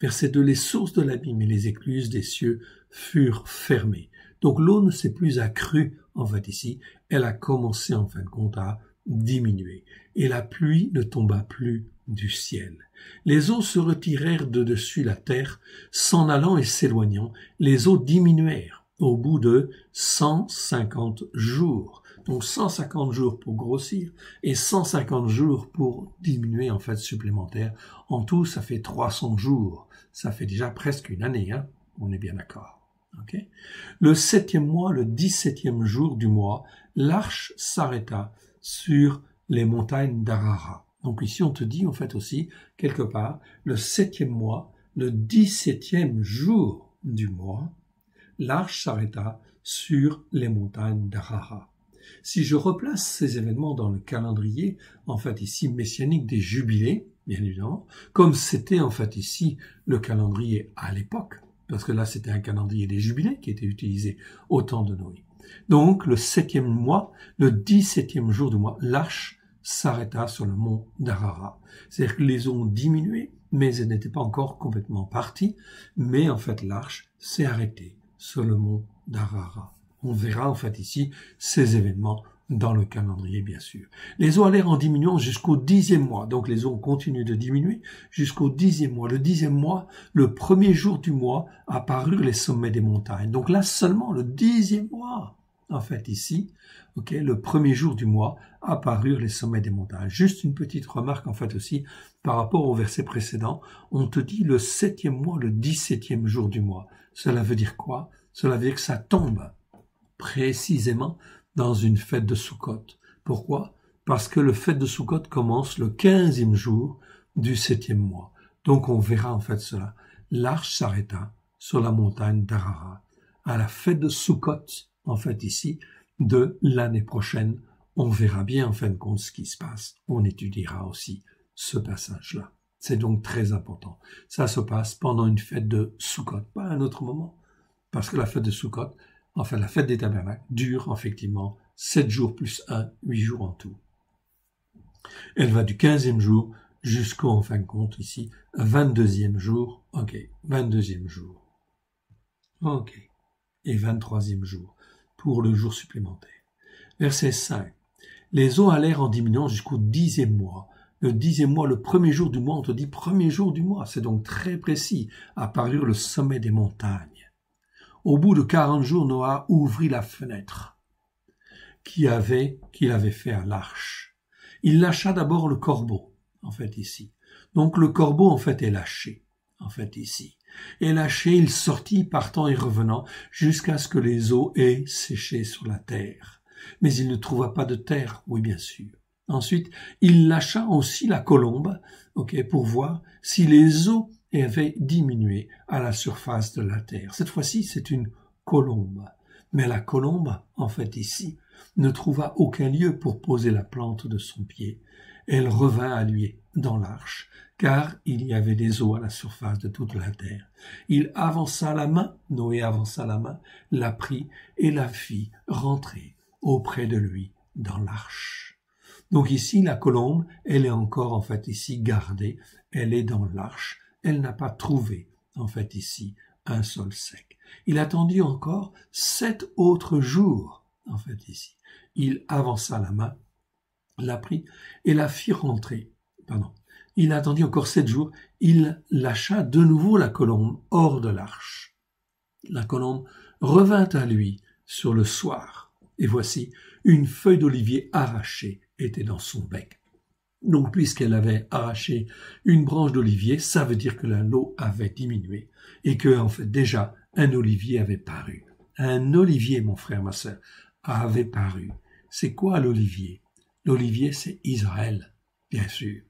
Verset 2, les sources de l'abîme et les écluses des cieux furent fermées. Donc, l'eau ne s'est plus accrue, en fait, ici. Elle a commencé, en fin de compte, à diminuer, et la pluie ne tomba plus du ciel. Les eaux se retirèrent de dessus la terre, s'en allant et s'éloignant. Les eaux diminuèrent au bout de 150 jours. Donc 150 jours pour grossir et 150 jours pour diminuer en fait supplémentaire. En tout, ça fait 300 jours. Ça fait déjà presque une année, On est bien d'accord. Le 7e mois, le 17e jour du mois, l'arche s'arrêta sur les montagnes d'Arara. Donc ici, on te dit en fait aussi, quelque part, le 7e mois, le 17e jour du mois, l'arche s'arrêta sur les montagnes d'Arara. Si je replace ces événements dans le calendrier, en fait ici, messianique des jubilés, bien évidemment, comme c'était en fait ici le calendrier à l'époque, parce que là c'était un calendrier des jubilés qui était utilisé au temps de Noé. Donc, le 7e mois, le 17e jour du mois, l'arche s'arrêta sur le mont d'Arara. C'est-à-dire que les eaux ont diminué, mais elles n'étaient pas encore complètement parties, mais en fait, l'arche s'est arrêtée sur le mont d'Arara. On verra en fait ici ces événements dans le calendrier, bien sûr. Les eaux allèrent en diminuant jusqu'au 10e mois. Donc, les eaux ont continué de diminuer jusqu'au 10e mois. Le 10e mois, le premier jour du mois, apparurent les sommets des montagnes. Donc là, seulement le 10e mois. en fait ici, ok, le premier jour du mois, apparurent les sommets des montagnes. Juste une petite remarque en fait aussi, par rapport au verset précédent, on te dit le 7e mois, le 17e jour du mois. Cela veut dire quoi? Cela veut dire que ça tombe précisément dans une fête de Sukkot. Pourquoi? Parce que le fête de Sukkot commence le 15e jour du 7e mois. Donc on verra en fait cela. L'arche s'arrêta sur la montagne d'Arara à la fête de Sukkot, en fait ici, de l'année prochaine. On verra bien en fin de compte ce qui se passe. On étudiera aussi ce passage-là. C'est donc très important. Ça se passe pendant une fête de Sukkot, pas à un autre moment. Parce que la fête de Sukkot, enfin la fête des tabernacles, dure effectivement 7 jours plus 1, 8 jours en tout. Elle va du 15e jour jusqu'au, en fin de compte, ici, 22e jour. Ok, 22e jour. Ok. Et 23e jour, pour le jour supplémentaire. Verset 5. Les eaux allèrent en diminuant jusqu'au 10e mois. Le 10e mois, le premier jour du mois, on te dit premier jour du mois. C'est donc très précis. Apparurent le sommet des montagnes. Au bout de 40 jours, Noah ouvrit la fenêtre qu'il avait fait à l'arche. Il lâcha d'abord le corbeau, en fait, ici. Donc, le corbeau, en fait, est lâché, en fait, ici. Et lâché, il sortit, partant et revenant, jusqu'à ce que les eaux aient séché sur la terre. Mais il ne trouva pas de terre, oui, bien sûr. Ensuite, il lâcha aussi la colombe, pour voir si les eaux avaient diminué à la surface de la terre. Cette fois-ci, c'est une colombe. Mais la colombe, en fait, ici, ne trouva aucun lieu pour poser la plante de son pied. Elle revint à lui dans l'arche, car il y avait des eaux à la surface de toute la terre. Il avança la main, Noé avança la main, la prit et la fit rentrer auprès de lui dans l'arche. Donc ici, la colombe, elle est encore, en fait, ici, gardée. Elle est dans l'arche. Elle n'a pas trouvé, en fait, ici, un sol sec. Il attendit encore 7 autres jours, en fait, ici. Il avança la main, la prit et la fit rentrer. Il attendit encore 7 jours. Il lâcha de nouveau la colombe hors de l'arche. La colombe revint à lui sur le soir. Et voici, une feuille d'olivier arrachée était dans son bec. Donc, puisqu'elle avait arraché une branche d'olivier, ça veut dire que l'eau avait diminué et que, en fait, déjà, un olivier avait paru. Un olivier, mon frère, ma sœur, avait paru. C'est quoi l'olivier? L'olivier, c'est Israël, bien sûr.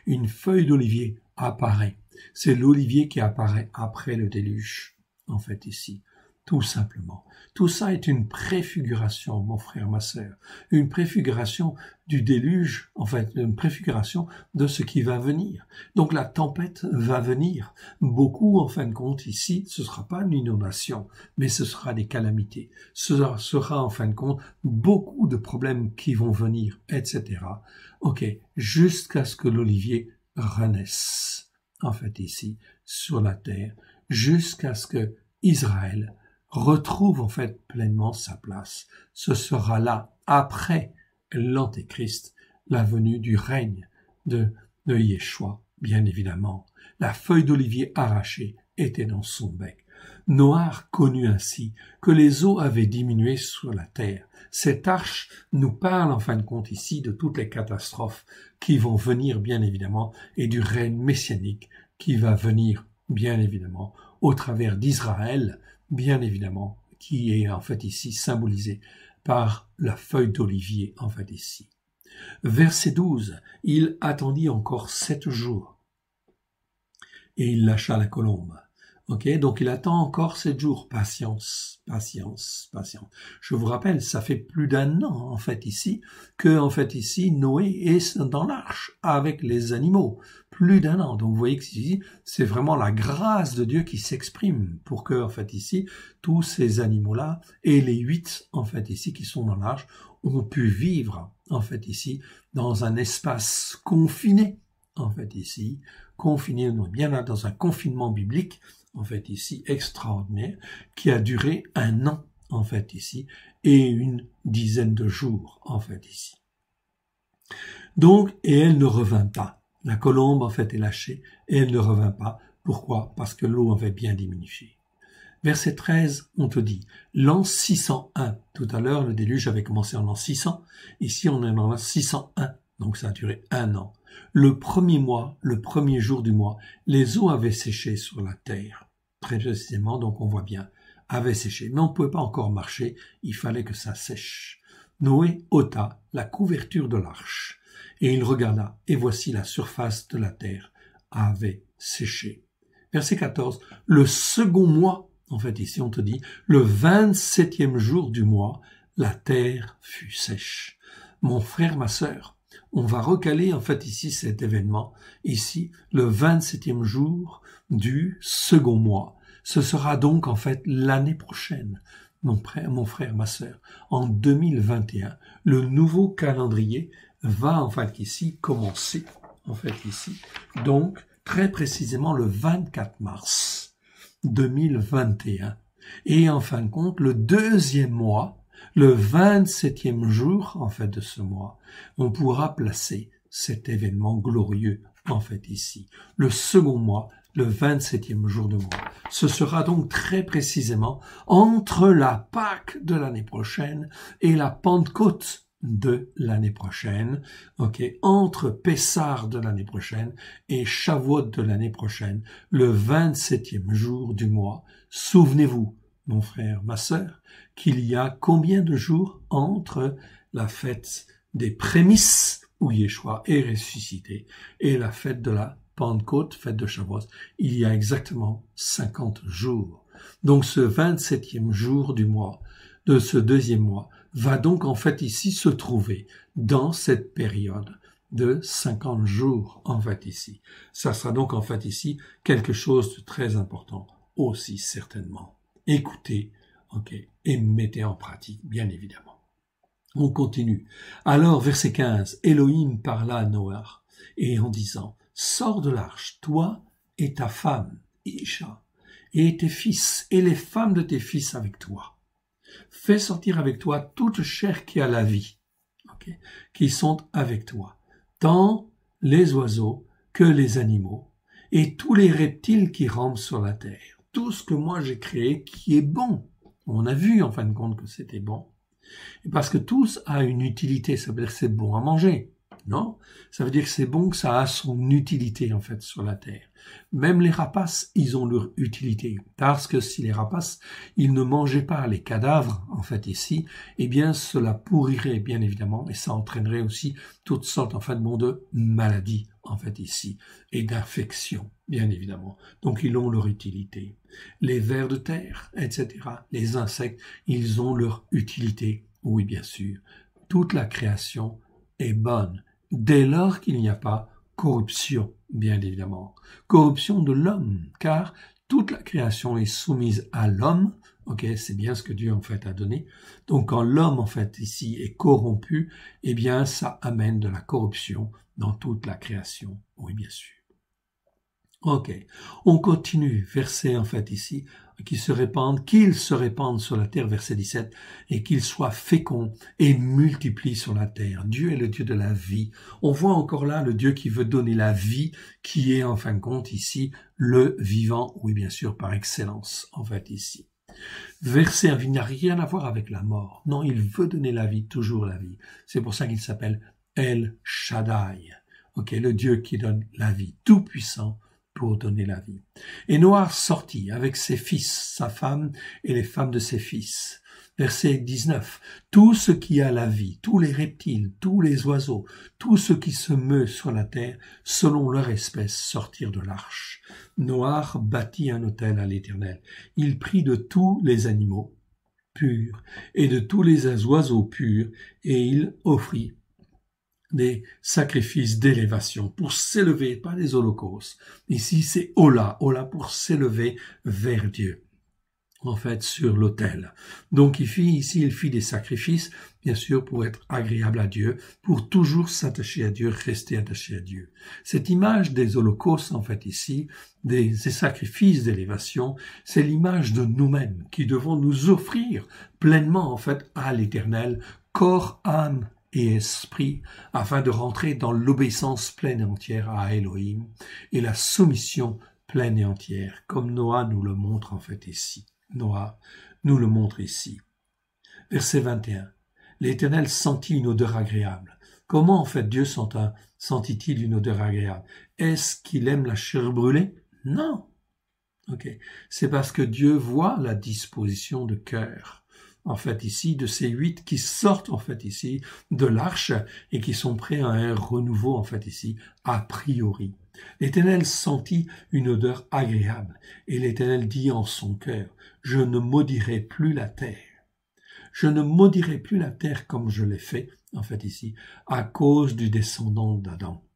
Une feuille d'olivier apparaît. C'est l'olivier qui apparaît après le déluge, en fait, ici. Tout simplement. Tout ça est une préfiguration, mon frère, ma sœur. Une préfiguration du déluge, en fait, une préfiguration de ce qui va venir. Donc la tempête va venir. Beaucoup, en fin de compte, ici, ce ne sera pas une inondation, mais ce sera des calamités. Ce sera, en fin de compte, beaucoup de problèmes qui vont venir, etc. Jusqu'à ce que l'olivier renaisse, en fait, ici, sur la terre, jusqu'à ce que Israël retrouve en fait pleinement sa place. Ce sera là, après l'Antéchrist, la venue du règne de Yeshua, bien évidemment. La feuille d'olivier arrachée était dans son bec. Noah connut ainsi que les eaux avaient diminué sur la terre. Cette arche nous parle en fin de compte ici de toutes les catastrophes qui vont venir, bien évidemment, et du règne messianique qui va venir, bien évidemment, au travers d'Israël, bien évidemment, qui est en fait ici symbolisé par la feuille d'olivier, en fait ici. Verset 12, il attendit encore 7 jours et il lâcha la colombe. Donc il attend encore 7 jours. Patience, patience, patience. Je vous rappelle, ça fait plus d'1 an, en fait, ici, que, en fait, ici, Noé est dans l'arche avec les animaux. Plus d'1 an. Donc, vous voyez que ici, c'est vraiment la grâce de Dieu qui s'exprime pour que, en fait, ici, tous ces animaux-là et les 8, en fait, ici, qui sont dans l'arche, ont pu vivre, en fait, ici, dans un espace confiné, en fait, ici, confiné, bien là, dans un confinement biblique, en fait, ici, extraordinaire, qui a duré 1 an, en fait, ici, et une dizaine de jours, en fait, ici. Donc, et elle ne revint pas. La colombe, en fait, est lâchée, et elle ne revint pas. Pourquoi? Parce que l'eau avait bien diminué. Verset 13, on te dit, l'an 601. Tout à l'heure, le déluge avait commencé en l'an 600. Ici, on est en l'an 601. Donc, ça a duré 1 an. Le premier mois, le premier jour du mois, les eaux avaient séché sur la terre. Très précisément, donc on voit bien, avaient séché. Mais on ne pouvait pas encore marcher, il fallait que ça sèche. Noé ôta la couverture de l'arche, et il regarda, et voici la surface de la terre avait séché. Verset 14, le second mois, en fait ici on te dit, le 27e jour du mois, la terre fut sèche. Mon frère, ma sœur, on va recaler en fait ici cet événement, ici le 27e jour du second mois. Ce sera donc en fait l'année prochaine, mon frère, ma sœur, en 2021. Le nouveau calendrier va en fait ici commencer, en fait ici, donc très précisément le 24 mars 2021. Et en fin de compte, le deuxième mois, le 27e jour, en fait, de ce mois, on pourra placer cet événement glorieux, en fait, ici. Le second mois, le 27e jour de mois. Ce sera donc très précisément entre la Pâque de l'année prochaine et la Pentecôte de l'année prochaine, entre Pessah de l'année prochaine et Shavuot de l'année prochaine, le 27e jour du mois. Souvenez-vous, mon frère, ma sœur, qu'il y a combien de jours entre la fête des prémices, où Yeshua est ressuscité, et la fête de la Pentecôte, fête de Shavuot, il y a exactement 50 jours. Donc ce 27e jour du mois, de ce deuxième mois, va donc en fait ici se trouver dans cette période de 50 jours en fait ici. Ça sera donc en fait ici quelque chose de très important aussi certainement. Écoutez, et mettez en pratique, bien évidemment. On continue. Alors, verset 15, Elohim parla à Noach, et en disant, sors de l'arche, toi et ta femme, Isha, et tes fils, et les femmes de tes fils avec toi. Fais sortir avec toi toute chair qui a la vie, qui sont avec toi, tant les oiseaux que les animaux, et tous les reptiles qui rampent sur la terre. Tout ce que moi j'ai créé qui est bon. On a vu en fin de compte que c'était bon. Et parce que tous a une utilité, ça veut dire que c'est bon à manger. Non, ça veut dire que c'est bon, que ça a son utilité en fait sur la terre. Même les rapaces, ils ont leur utilité. Parce que si les rapaces, ils ne mangeaient pas les cadavres en fait ici, eh bien cela pourrirait bien évidemment et ça entraînerait aussi toutes sortes en fait de maladies en fait ici et d'infections bien évidemment. Donc ils ont leur utilité. Les vers de terre, etc. Les insectes, ils ont leur utilité. Oui bien sûr. Toute la création est bonne. Dès lors qu'il n'y a pas corruption, bien évidemment. Corruption de l'homme, car toute la création est soumise à l'homme, c'est bien ce que Dieu en fait a donné. Donc quand l'homme en fait ici est corrompu, eh bien ça amène de la corruption dans toute la création, oui bien sûr. On continue, verset en fait ici, qu'ils se répandent sur la terre, verset 17, et qu'ils soient féconds et multiplient sur la terre. Dieu est le Dieu de la vie. On voit encore là le Dieu qui veut donner la vie, qui est en fin de compte ici le vivant, oui bien sûr par excellence en fait ici. Verset, il n'a rien à voir avec la mort. Non, il veut donner la vie, toujours la vie. C'est pour ça qu'il s'appelle El Shaddai. Le Dieu qui donne la vie, tout puissant, pour donner la vie. Et Noach sortit avec ses fils, sa femme et les femmes de ses fils. Verset 19. Tout ce qui a la vie, tous les reptiles, tous les oiseaux, tout ce qui se meut sur la terre, selon leur espèce, sortirent de l'arche. Noach bâtit un autel à l'Éternel. Il prit de tous les animaux purs et de tous les oiseaux purs, et il offrit des sacrifices d'élévation pour s'élever, pas des holocaustes. Ici, c'est Ola pour s'élever vers Dieu, en fait, sur l'autel. Donc, il fit des sacrifices, bien sûr, pour être agréable à Dieu, pour toujours s'attacher à Dieu, rester attaché à Dieu. Cette image des holocaustes, en fait, ici, des sacrifices d'élévation, c'est l'image de nous-mêmes qui devons nous offrir pleinement, en fait, à l'Éternel, corps, âme, et esprit, afin de rentrer dans l'obéissance pleine et entière à Elohim et la soumission pleine et entière, comme Noah nous le montre en fait ici. noir nous le montre ici. Verset 21. L'Éternel sentit une odeur agréable. Comment en fait Dieu sentit-il une odeur agréable? Est-ce qu'il aime la chair brûlée? Non. Okay. C'est parce que Dieu voit la disposition de cœur, en fait ici, de ces 8 qui sortent en fait ici de l'arche et qui sont prêts à un renouveau en fait ici, a priori. L'Éternel sentit une odeur agréable et l'Éternel dit en son cœur, je ne maudirai plus la terre. Je ne maudirai plus la terre comme je l'ai fait, en fait ici, à cause du descendant d'Adam.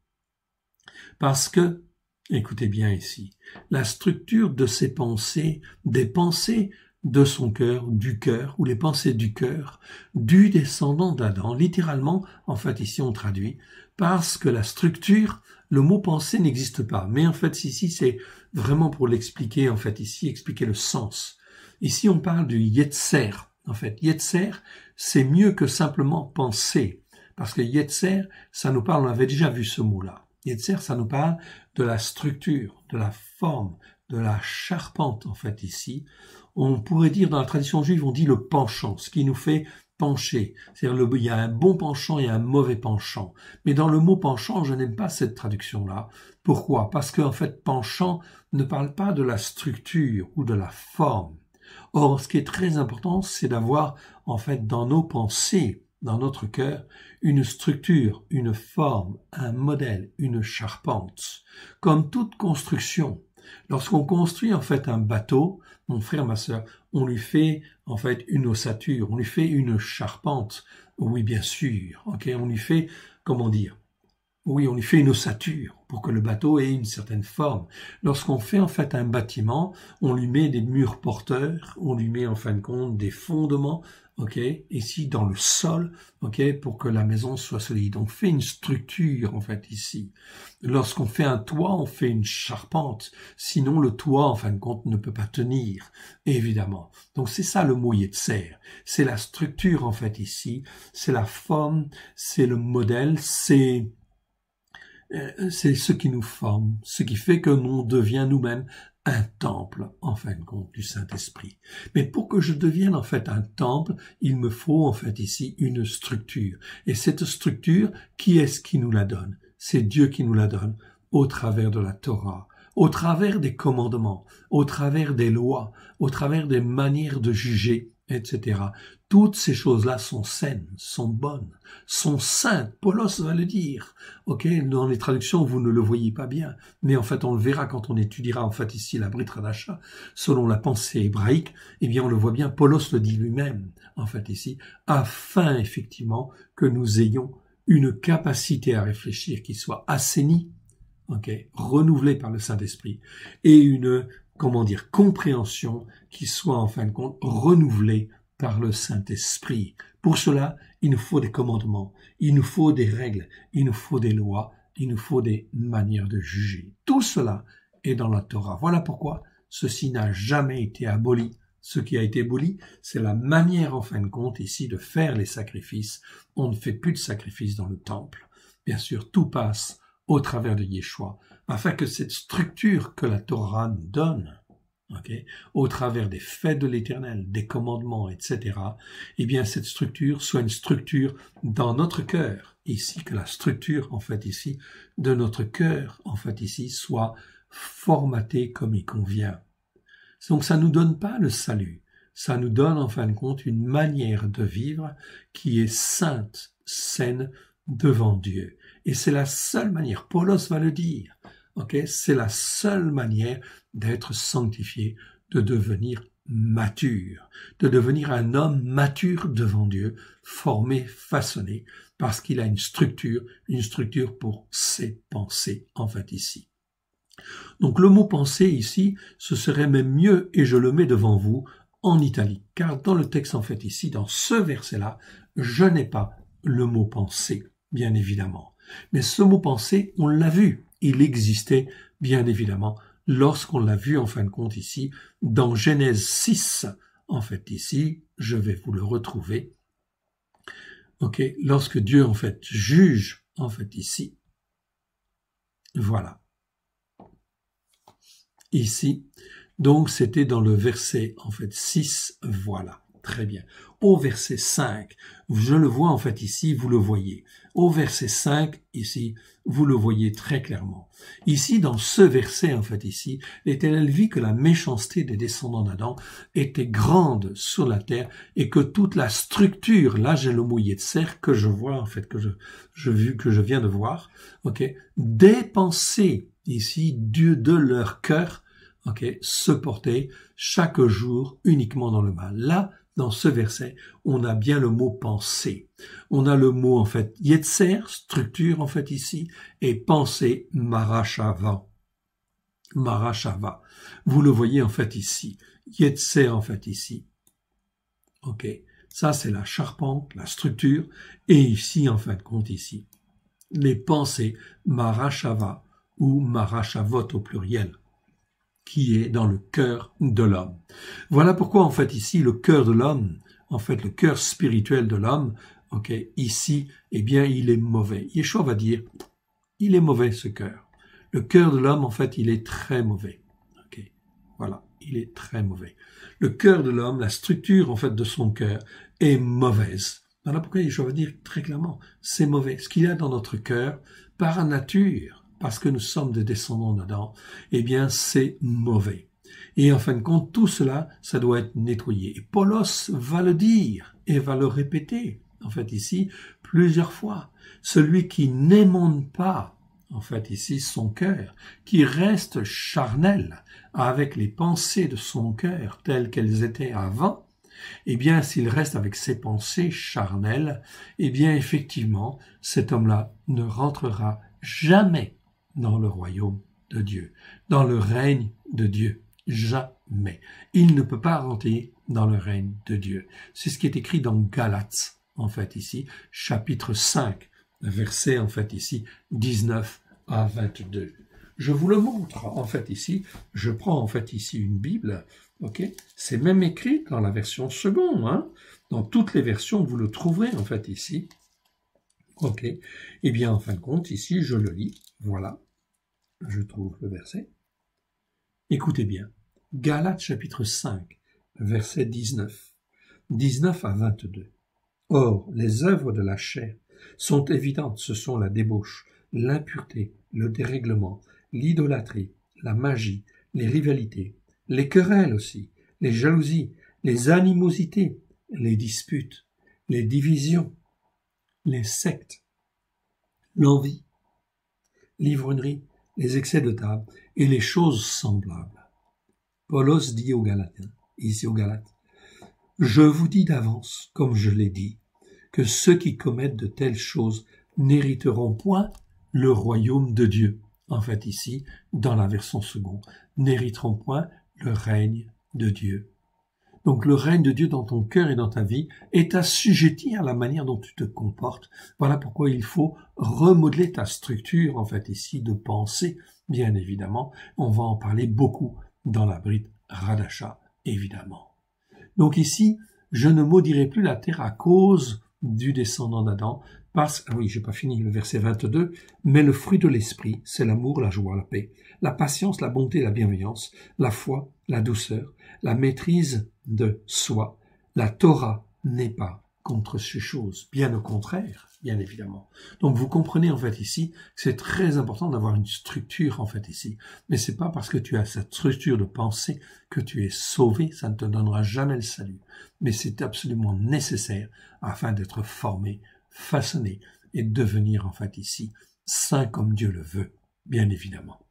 Parce que, écoutez bien ici, la structure de ses pensées, des pensées de son cœur, du cœur, ou les pensées du cœur, du descendant d'Adam, littéralement, en fait ici on traduit, parce que la structure, le mot pensée n'existe pas, mais en fait ici c'est vraiment pour l'expliquer, en fait ici, expliquer le sens. Ici on parle du Yetzer, en fait, Yetzer, c'est mieux que simplement penser, parce que Yetzer, ça nous parle, on avait déjà vu ce mot-là. Yetzer, ça nous parle de la structure, de la forme, de la charpente, en fait, ici. On pourrait dire, dans la tradition juive, on dit le penchant, ce qui nous fait pencher. C'est-à-dire, il y a un bon penchant et un mauvais penchant. Mais dans le mot penchant, je n'aime pas cette traduction-là. Pourquoi? Parce qu'en fait, penchant ne parle pas de la structure ou de la forme. Or, ce qui est très important, c'est d'avoir, en fait, dans nos pensées, dans notre cœur, une structure, une forme, un modèle, une charpente. Comme toute construction, lorsqu'on construit, en fait, un bateau, mon frère, ma sœur, on lui fait, en fait, une ossature, on lui fait une charpente. Oui, bien sûr, ok, on lui fait, comment dire? Oui, on lui fait une ossature pour que le bateau ait une certaine forme. Lorsqu'on fait en fait un bâtiment, on lui met des murs porteurs, on lui met en fin de compte des fondements, ok, ici dans le sol, ok, pour que la maison soit solide. On fait une structure en fait ici. Lorsqu'on fait un toit, on fait une charpente. Sinon, le toit en fin de compte ne peut pas tenir, évidemment. Donc c'est ça le mot Yetzer. C'est la structure en fait ici, c'est la forme, c'est le modèle, c'est ce qui nous forme, ce qui fait que l'on devient nous-mêmes un temple, en fin de compte, du Saint-Esprit. Mais pour que je devienne en fait un temple, il me faut en fait ici une structure. Et cette structure, qui est-ce qui nous la donne? C'est Dieu qui nous la donne au travers de la Torah, au travers des commandements, au travers des lois, au travers des manières de juger, etc. Toutes ces choses-là sont saines, sont bonnes, sont saintes. Paulos va le dire. Ok, dans les traductions, vous ne le voyez pas bien, mais en fait, on le verra quand on étudiera en fait ici la Brit Hadasha, selon la pensée hébraïque. Eh bien, on le voit bien. Paulos le dit lui-même, en fait ici, afin effectivement que nous ayons une capacité à réfléchir qui soit assainie, ok, renouvelée par le Saint-Esprit, et une, comment dire, compréhension qui soit en fin de compte renouvelée par le Saint-Esprit. Pour cela, il nous faut des commandements, il nous faut des règles, il nous faut des lois, il nous faut des manières de juger. Tout cela est dans la Torah. Voilà pourquoi ceci n'a jamais été aboli. Ce qui a été aboli, c'est la manière, en fin de compte, ici, de faire les sacrifices. On ne fait plus de sacrifices dans le temple. Bien sûr, tout passe au travers de Yeshua, afin que cette structure que la Torah nous donne, okay, au travers des fêtes de l'Éternel, des commandements, etc., eh bien, cette structure soit une structure dans notre cœur, ici, que la structure, en fait, ici, de notre cœur, en fait, ici, soit formatée comme il convient. Donc, ça nous donne pas le salut. Ça nous donne, en fin de compte, une manière de vivre qui est sainte, saine, devant Dieu. Et c'est la seule manière, Paulos va le dire, okay, c'est la seule manière d'être sanctifié, de devenir mature, de devenir un homme mature devant Dieu, formé, façonné, parce qu'il a une structure pour ses pensées, en fait, ici. Donc le mot pensée ici, ce serait même mieux, et je le mets devant vous, en italique, car dans le texte, en fait, ici, dans ce verset-là, je n'ai pas le mot pensée, bien évidemment. Mais ce mot pensée, on l'a vu, il existait, bien évidemment, lorsqu'on l'a vu, en fin de compte, ici, dans Genèse 6, en fait, ici, je vais vous le retrouver, ok, lorsque Dieu, en fait, juge, en fait, ici, voilà, ici, Donc, c'était dans le verset, en fait, 6, voilà. Très bien. Au verset 5, je le vois en fait ici, vous le voyez. Au verset 5, ici, vous le voyez très clairement. Ici, dans ce verset, en fait ici, l'Éternel vit que la méchanceté des descendants d'Adam était grande sur la terre et que toute la structure, là j'ai le mot Yetzer que je vois en fait, que je viens de voir, ok, des pensées ici de leur cœur, ok, se portaient chaque jour uniquement dans le mal. Là, dans ce verset, on a bien le mot pensée. On a le mot, en fait, Yetzer, structure, en fait, ici, et pensée, Marachava. Marachava. Vous le voyez, en fait, ici. Yetzer, en fait, ici. OK. Ça, c'est la charpente, la structure, et ici, en fin de compte, ici, les pensées, Marachava, ou Marachavot au pluriel, qui est dans le cœur de l'homme. Voilà pourquoi, en fait, ici, le cœur de l'homme, en fait, le cœur spirituel de l'homme, ok, ici, eh bien, il est mauvais. Yeshua va dire, il est mauvais, ce cœur. Le cœur de l'homme, en fait, il est très mauvais. Ok, voilà, il est très mauvais. Le cœur de l'homme, la structure, en fait, de son cœur est mauvaise. Voilà pourquoi Yeshua va dire très clairement, c'est mauvais. Ce qu'il y a dans notre cœur, par nature, parce que nous sommes des descendants d'Adam, eh bien, c'est mauvais. Et en fin de compte, tout cela, ça doit être nettoyé. Et Paulos va le dire et va le répéter, en fait, ici, plusieurs fois. Celui qui n'émonde pas, en fait, ici, son cœur, qui reste charnel avec les pensées de son cœur telles qu'elles étaient avant, eh bien, s'il reste avec ses pensées charnelles, eh bien, effectivement, cet homme-là ne rentrera jamais dans le royaume de Dieu, dans le règne de Dieu. Jamais. Il ne peut pas rentrer dans le règne de Dieu. C'est ce qui est écrit dans Galates, en fait, ici, chapitre 5, verset, en fait, ici, 19 à 22. Je vous le montre, en fait, ici. Je prends, en fait, ici, une Bible, ok? C'est même écrit dans la version seconde, hein? Dans toutes les versions, vous le trouverez, en fait, ici. Ok? Eh bien, en fin de compte, ici, je le lis. Voilà. Je trouve le verset. Écoutez bien. Galates chapitre 5, verset 19. 19 à 22. Or, les œuvres de la chair sont évidentes. Ce sont la débauche, l'impureté, le dérèglement, l'idolâtrie, la magie, les rivalités, les querelles aussi, les jalousies, les animosités, les disputes, les divisions, les sectes, l'envie, l'ivrognerie, les excès de table et les choses semblables. Paulos dit aux Galatiens, ici aux Galates, « Je vous dis d'avance, comme je l'ai dit, que ceux qui commettent de telles choses n'hériteront point le royaume de Dieu. » En fait, ici, dans la version seconde, n'hériteront point le règne de Dieu. Donc le règne de Dieu dans ton cœur et dans ta vie est assujetti à la manière dont tu te comportes. Voilà pourquoi il faut remodeler ta structure, en fait, ici, de pensée, bien évidemment. On va en parler beaucoup dans la Brit Radasha, évidemment. Donc ici, je ne maudirai plus la terre à cause du descendant d'Adam, parce, ah oui, j'ai pas fini le verset 22, mais le fruit de l'esprit, c'est l'amour, la joie, la paix, la patience, la bonté, la bienveillance, la foi, la douceur, la maîtrise de soi. La Torah n'est pas contre ces choses, bien au contraire, bien évidemment. Donc vous comprenez en fait ici que c'est très important d'avoir une structure en fait ici. Mais c'est pas parce que tu as cette structure de pensée que tu es sauvé, ça ne te donnera jamais le salut. Mais c'est absolument nécessaire afin d'être formé, façonné et devenir en fait ici saint comme Dieu le veut, bien évidemment.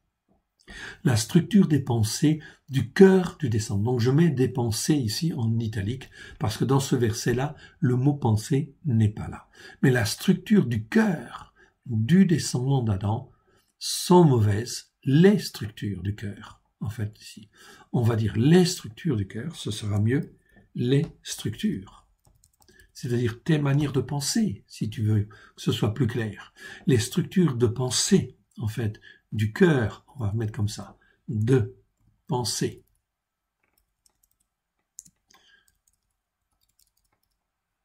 La structure des pensées du cœur du descendant. Donc je mets des pensées ici en italique parce que dans ce verset-là, le mot pensée n'est pas là. Mais la structure du cœur du descendant d'Adam sont mauvaises. Les structures du cœur, en fait ici. On va dire les structures du cœur, ce sera mieux les structures. C'est-à-dire tes manières de penser, si tu veux que ce soit plus clair. Les structures de pensée, en fait, du cœur, on va mettre comme ça, de pensée.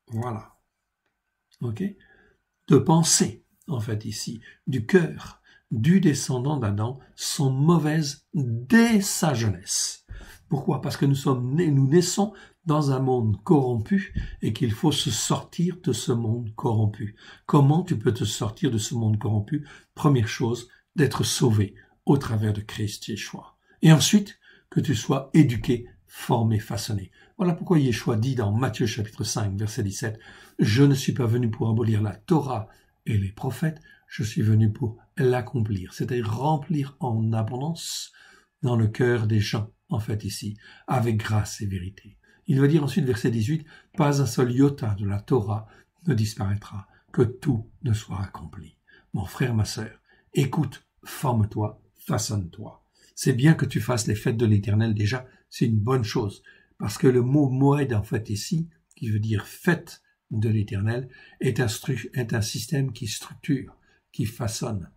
Voilà. Ok? De pensée, en fait, ici, du cœur, du descendant d'Adam, sont mauvaises dès sa jeunesse. Pourquoi? Parce que nous naissons dans un monde corrompu et qu'il faut se sortir de ce monde corrompu. Comment tu peux te sortir de ce monde corrompu? Première chose, d'être sauvé au travers de Christ Yeshua. Et ensuite, que tu sois éduqué, formé, façonné. Voilà pourquoi Yeshua dit dans Matthieu chapitre 5, verset 17, « Je ne suis pas venu pour abolir la Torah et les prophètes, je suis venu pour l'accomplir. » C'est-à-dire remplir en abondance dans le cœur des gens, en fait ici, avec grâce et vérité. Il va dire ensuite, verset 18, « Pas un seul iota de la Torah ne disparaîtra, que tout ne soit accompli. » Mon frère, ma sœur, écoute, forme-toi, façonne-toi. C'est bien que tu fasses les fêtes de l'Éternel déjà, c'est une bonne chose. Parce que le mot Moed, en fait, ici, qui veut dire fête de l'Éternel, est un système qui structure, qui façonne,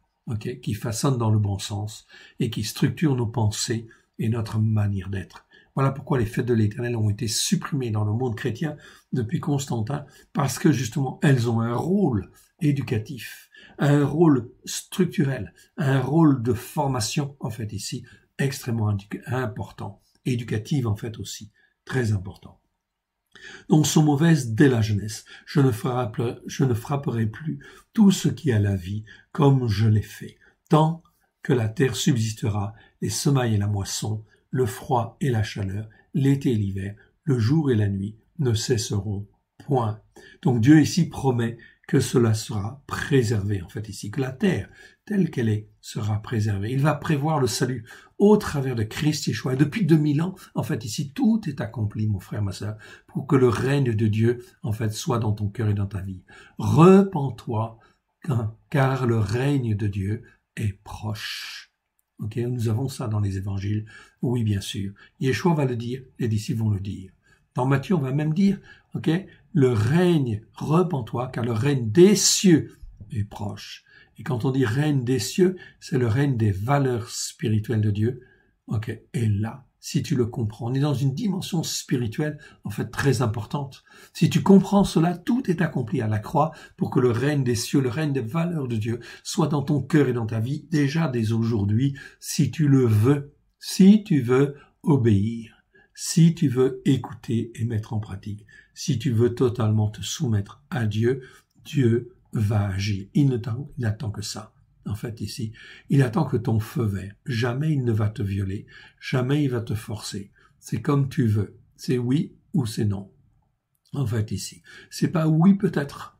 qui façonne dans le bon sens et qui structure nos pensées et notre manière d'être. Voilà pourquoi les fêtes de l'Éternel ont été supprimées dans le monde chrétien depuis Constantin, parce que justement, elles ont un rôle éducatif, un rôle structurel, un rôle de formation, en fait, ici, extrêmement important, éducative, en fait, aussi, très important. Donc, sont mauvaises dès la jeunesse. Je ne frapperai plus tout ce qui a la vie, comme je l'ai fait, tant que la terre subsistera, les semailles et la moisson, le froid et la chaleur, l'été et l'hiver, le jour et la nuit ne cesseront point. Donc Dieu ici promet que cela sera préservé, en fait ici, que la terre, telle qu'elle est, sera préservée. Il va prévoir le salut au travers de Christ Yeshua. Et depuis 2000 ans, en fait ici, tout est accompli, mon frère, ma sœur, pour que le règne de Dieu, en fait, soit dans ton cœur et dans ta vie. Repens-toi, car le règne de Dieu est proche. Nous avons ça dans les évangiles. Oui, bien sûr. Yeshua va le dire, les disciples vont le dire. Dans Matthieu, on va même dire, le règne, repens-toi, car le règne des cieux est proche. Et quand on dit règne des cieux, c'est le règne des valeurs spirituelles de Dieu. Et là, si tu le comprends, on est dans une dimension spirituelle, en fait, très importante. Si tu comprends cela, tout est accompli à la croix pour que le règne des cieux, le règne des valeurs de Dieu, soit dans ton cœur et dans ta vie, déjà dès aujourd'hui, si tu le veux, si tu veux obéir, si tu veux écouter et mettre en pratique, si tu veux totalement te soumettre à Dieu, Dieu va agir. Il n'attend que ça. En fait, ici, il attend que ton feu vert. Jamais il ne va te violer. Jamais il va te forcer. C'est comme tu veux. C'est oui ou c'est non. En fait, ici. C'est pas oui peut-être.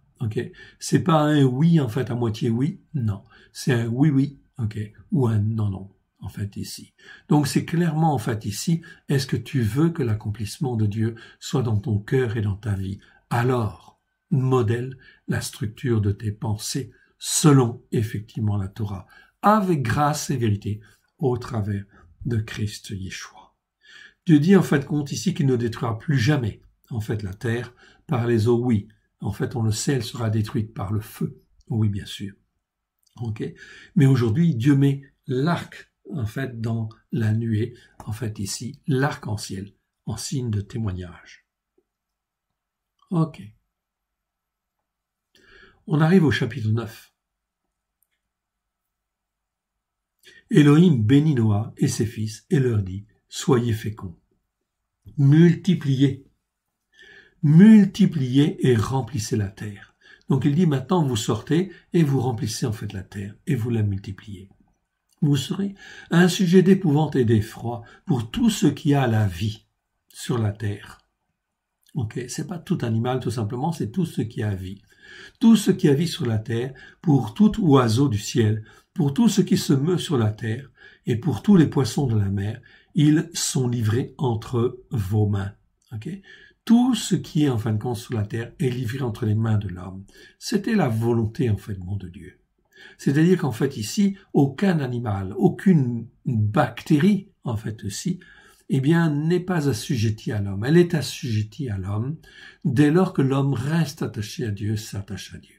C'est pas un oui, en fait, à moitié oui. Non. C'est un oui. Ou un non. En fait, ici. Donc, c'est clairement, en fait, ici, est-ce que tu veux que l'accomplissement de Dieu soit dans ton cœur et dans ta vie? Alors, modèle la structure de tes pensées selon effectivement la Torah, avec grâce et vérité, au travers de Christ Yeshua. Dieu dit en fait compte ici qu'il ne détruira plus jamais en fait la terre par les eaux, oui. En fait, on le sait, elle sera détruite par le feu, oui bien sûr. Mais aujourd'hui, Dieu met l'arc en fait dans la nuée, en fait ici, l'arc-en-ciel, en signe de témoignage. On arrive au chapitre 9. Elohim bénit Noah et ses fils et leur dit, soyez féconds, multipliez et remplissez la terre. Donc il dit maintenant vous sortez et vous remplissez en fait la terre et vous la multipliez. Vous serez un sujet d'épouvante et d'effroi pour tout ce qui a la vie sur la terre. C'est pas tout animal tout simplement, c'est tout ce qui a vie. Tout ce qui a vie sur la terre, pour tout oiseau du ciel, pour tout ce qui se meut sur la terre, et pour tous les poissons de la mer, ils sont livrés entre vos mains. Tout ce qui est en fin de compte sur la terre est livré entre les mains de l'homme. C'était la volonté en fait de Dieu. C'est-à-dire qu'en fait ici, aucun animal, aucune bactérie en fait aussi, n'est pas assujettie à l'homme. Elle est assujettie à l'homme dès lors que l'homme reste attaché à Dieu, s'attache à Dieu.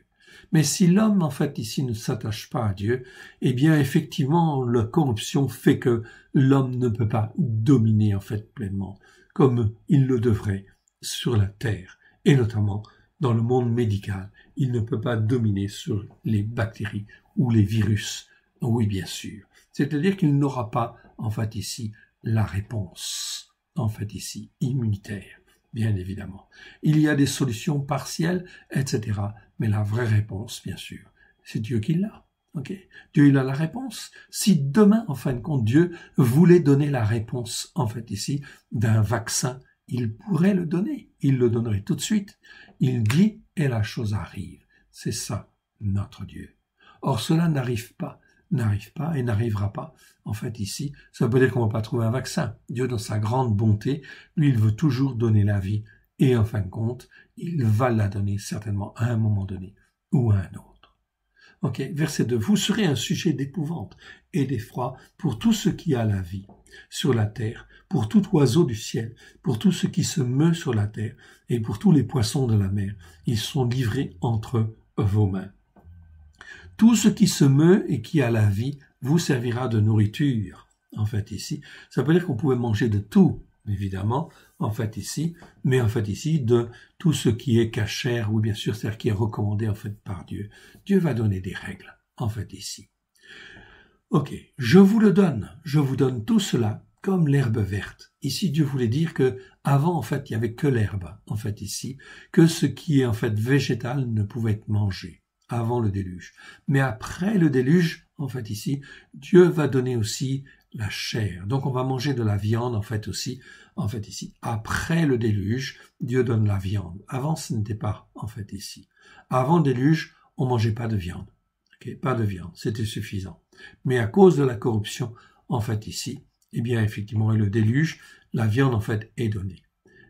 Mais si l'homme, en fait, ici, ne s'attache pas à Dieu, effectivement, la corruption fait que l'homme ne peut pas dominer, en fait, pleinement, comme il le devrait sur la terre, et notamment dans le monde médical. Il ne peut pas dominer sur les bactéries ou les virus. Oui, bien sûr. C'est-à-dire qu'il n'aura pas, en fait, ici, la réponse. en fait ici, immunitaire, bien évidemment. Il y a des solutions partielles, etc. Mais la vraie réponse, bien sûr, c'est Dieu qui l'a. Okay. Dieu, il a la réponse. Si demain, en fin de compte, Dieu voulait donner la réponse, en fait ici, d'un vaccin, il pourrait le donner. Il le donnerait tout de suite. Il dit et la chose arrive. C'est ça, notre Dieu. Or, cela n'arrive pas et n'arrivera pas. En fait, ici, ça veut dire qu'on ne va pas trouver un vaccin. Dieu, dans sa grande bonté, lui, il veut toujours donner la vie. Et en fin de compte, il va la donner certainement à un moment donné ou à un autre. Ok, verset 2. Vous serez un sujet d'épouvante et d'effroi pour tout ce qui a la vie sur la terre, pour tout oiseau du ciel, pour tout ce qui se meut sur la terre et pour tous les poissons de la mer. Ils sont livrés entre vos mains. Tout ce qui se meut et qui a la vie vous servira de nourriture. En fait, ici, ça veut dire qu'on pouvait manger de tout, évidemment, en fait, ici, mais en fait, ici, de tout ce qui est cachère, ou bien sûr, c'est-à-dire qui est recommandé, en fait, par Dieu. Dieu va donner des règles, en fait, ici. Ok, je vous donne tout cela comme l'herbe verte. Ici, Dieu voulait dire que avant, en fait, il y avait que l'herbe, en fait, ici, que ce qui est, en fait, végétal ne pouvait être mangé avant le déluge. Mais après le déluge, en fait, ici, Dieu va donner aussi la chair. Donc, on va manger de la viande, en fait, aussi, en fait, ici. Après le déluge, Dieu donne la viande. Avant, ce n'était pas, en fait, ici. Avant le déluge, on mangeait pas de viande. Okay, pas de viande, c'était suffisant. Mais à cause de la corruption, en fait, ici, eh bien, effectivement, et le déluge, la viande, en fait, est donnée.